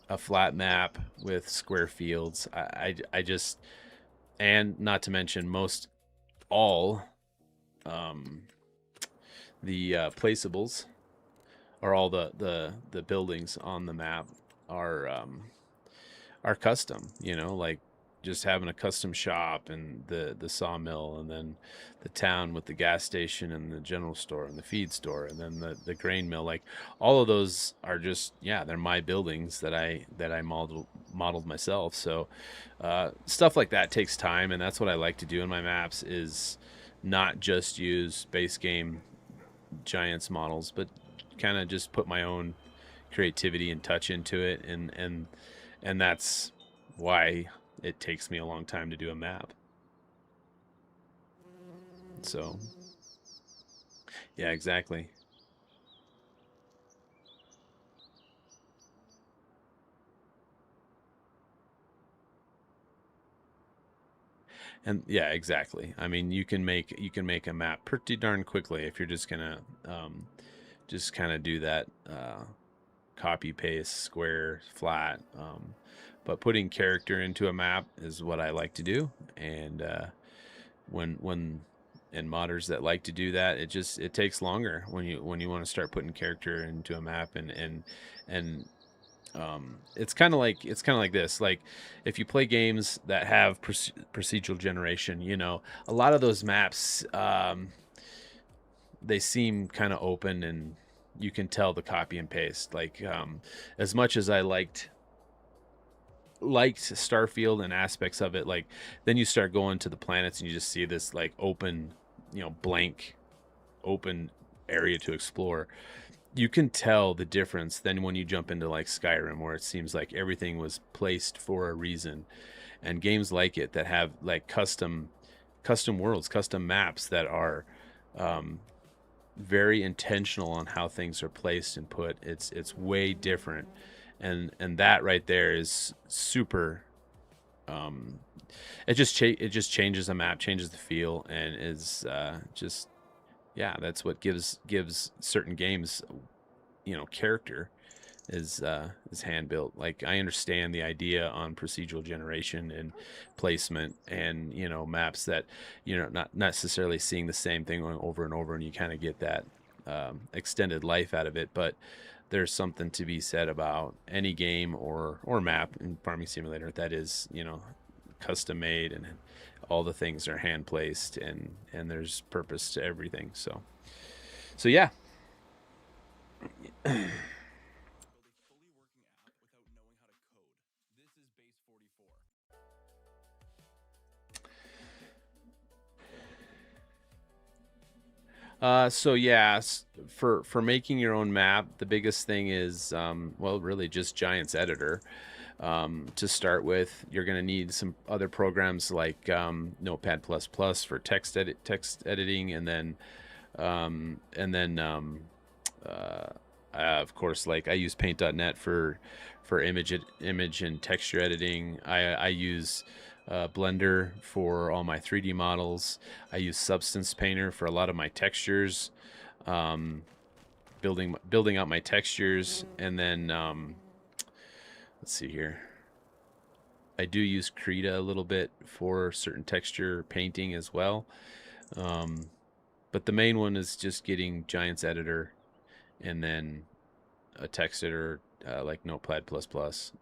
Speaker 1: a flat map with square fields. I just, and not to mention all the placeables, or all the buildings on the map are custom. Like just having a custom shop and the sawmill, and then the town with the gas station and the general store and the feed store, and then the grain mill. Like all of those are just, yeah, they're my buildings that I modeled myself. So stuff like that takes time, and that's what I like to do in my maps, is not just use base game Giants models, but kind of just put my own creativity and touch into it, and that's why it takes me a long time to do a map. So yeah, exactly. And yeah, exactly. I mean, you can make a map pretty darn quickly if you're just gonna just kind of do that copy paste square flat. But putting character into a map is what I like to do, and when and modders that like to do that, it takes longer when you want to start putting character into a map, and it's kind of like this. Like if you play games that have procedural generation, a lot of those maps, they seem kind of open, and you can tell the copy and paste. Like as much as I liked Starfield and aspects of it, like then you start going to the planets and you just see this like open, blank open area to explore. You can tell the difference then when you jump into like Skyrim, where it seems like everything was placed for a reason, and games like it that have like custom worlds, custom maps that are very intentional on how things are placed and put. It's way different, and that right there is super. It just changes the map, changes the feel, and is just, yeah, that's what gives certain games, character, is hand built. Like I understand the idea on procedural generation and placement, and maps that not necessarily seeing the same thing over and over, and you kind of get that extended life out of it. But there's something to be said about any game or map in Farming Simulator that is custom made, and all the things are hand placed, and there's purpose to everything. So yeah. So yeah, for making your own map, the biggest thing is well, really just Giants Editor. To start with, you're going to need some other programs like Notepad++ for text editing, and then And then of course, like I use paint.net for image and texture editing. I use Blender for all my 3D models. I use Substance Painter for a lot of my textures, building out my textures. And then let's see here, I do use Krita a little bit for certain texture painting as well. But the main one is just getting Giants Editor, and then a text editor like Notepad++,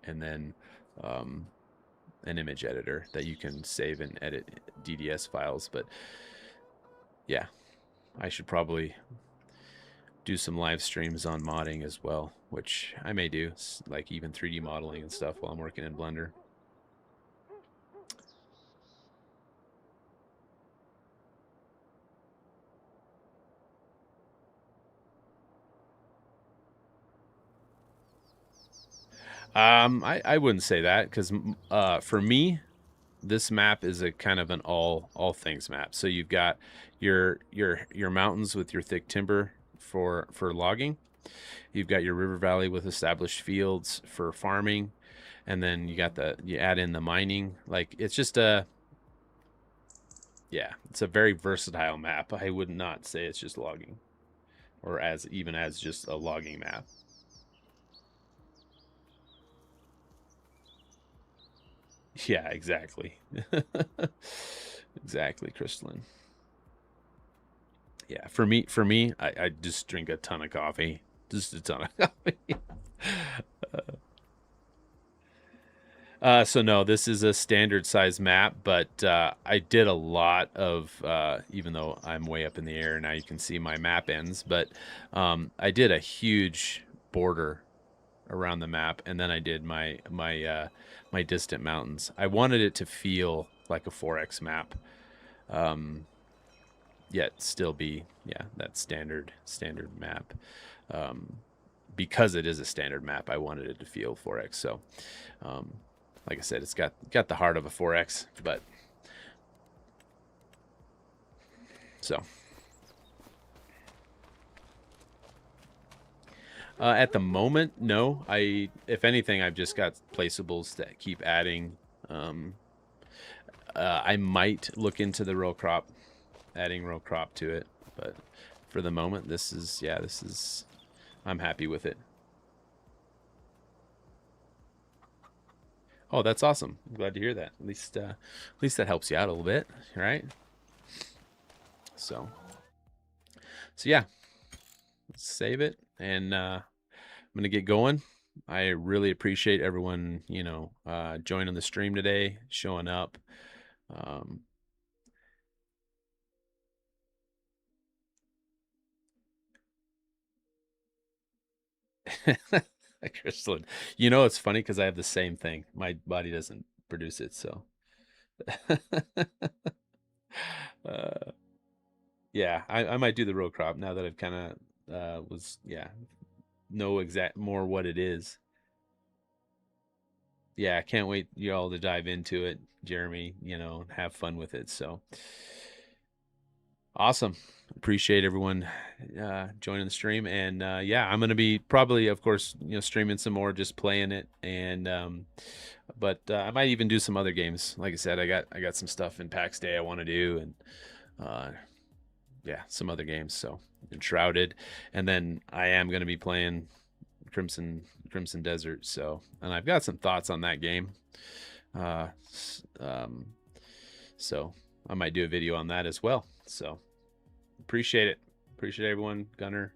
Speaker 1: and then an image editor that you can save and edit DDS files. But yeah, I should probably do some live streams on modding as well, which I may do, like even 3D modeling and stuff while I'm working in Blender. I wouldn't say that, because for me, this map is a kind of an all things map. So you've got your mountains with your thick timber for logging. You've got your river valley with established fields for farming, and then you add in the mining. Like, it's just it's a very versatile map. I would not say it's just logging, or as just a logging map. Yeah, exactly. Exactly, Crystalline. Yeah, for me, I just drink a ton of coffee. Just a ton of coffee. So no, this is a standard size map, but I did a lot of, even though I'm way up in the air now, you can see my map ends, but I did a huge border around the map, and then I did my distant mountains. I wanted it to feel like a 4X map, yet still be that standard map. Because it is a standard map, I wanted it to feel 4X. So like I said, it's got the heart of a 4X, but so at the moment, no. If anything, I've just got placeables that keep adding. I might look into the row crop, adding row crop to it, but for the moment, this is I'm happy with it. Oh, that's awesome. I'm glad to hear that. At least that helps you out a little bit, right? So yeah, let's save it, and I'm gonna get going. I really appreciate everyone, joining the stream today, showing up. Crystalline, it's funny because I have the same thing. My body doesn't produce it, so yeah, I might do the row crop now that I've kind of know exact more what it is. Yeah, I can't wait y'all to dive into it, Jeremy, have fun with it. So awesome. Appreciate everyone joining the stream, and I'm gonna be probably, of course, streaming some more, just playing it, and but I might even do some other games. Like I said, I got some stuff in PAX Day I want to do, and some other games. So Enshrouded, and then I am gonna be playing Crimson Desert. So, and I've got some thoughts on that game. So I might do a video on that as well. So appreciate it. Appreciate everyone. Gunner,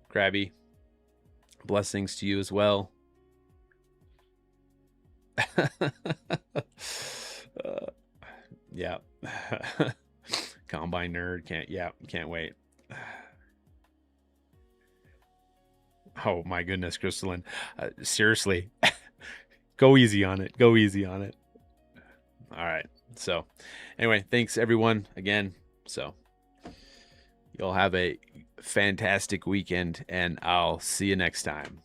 Speaker 1: Krabby, blessings to you as well. Yeah. Combine nerd. Can't wait. Oh my goodness, Crystalline. Seriously, go easy on it. Go easy on it. All right. So anyway, thanks everyone again. So you'll have a fantastic weekend, and I'll see you next time.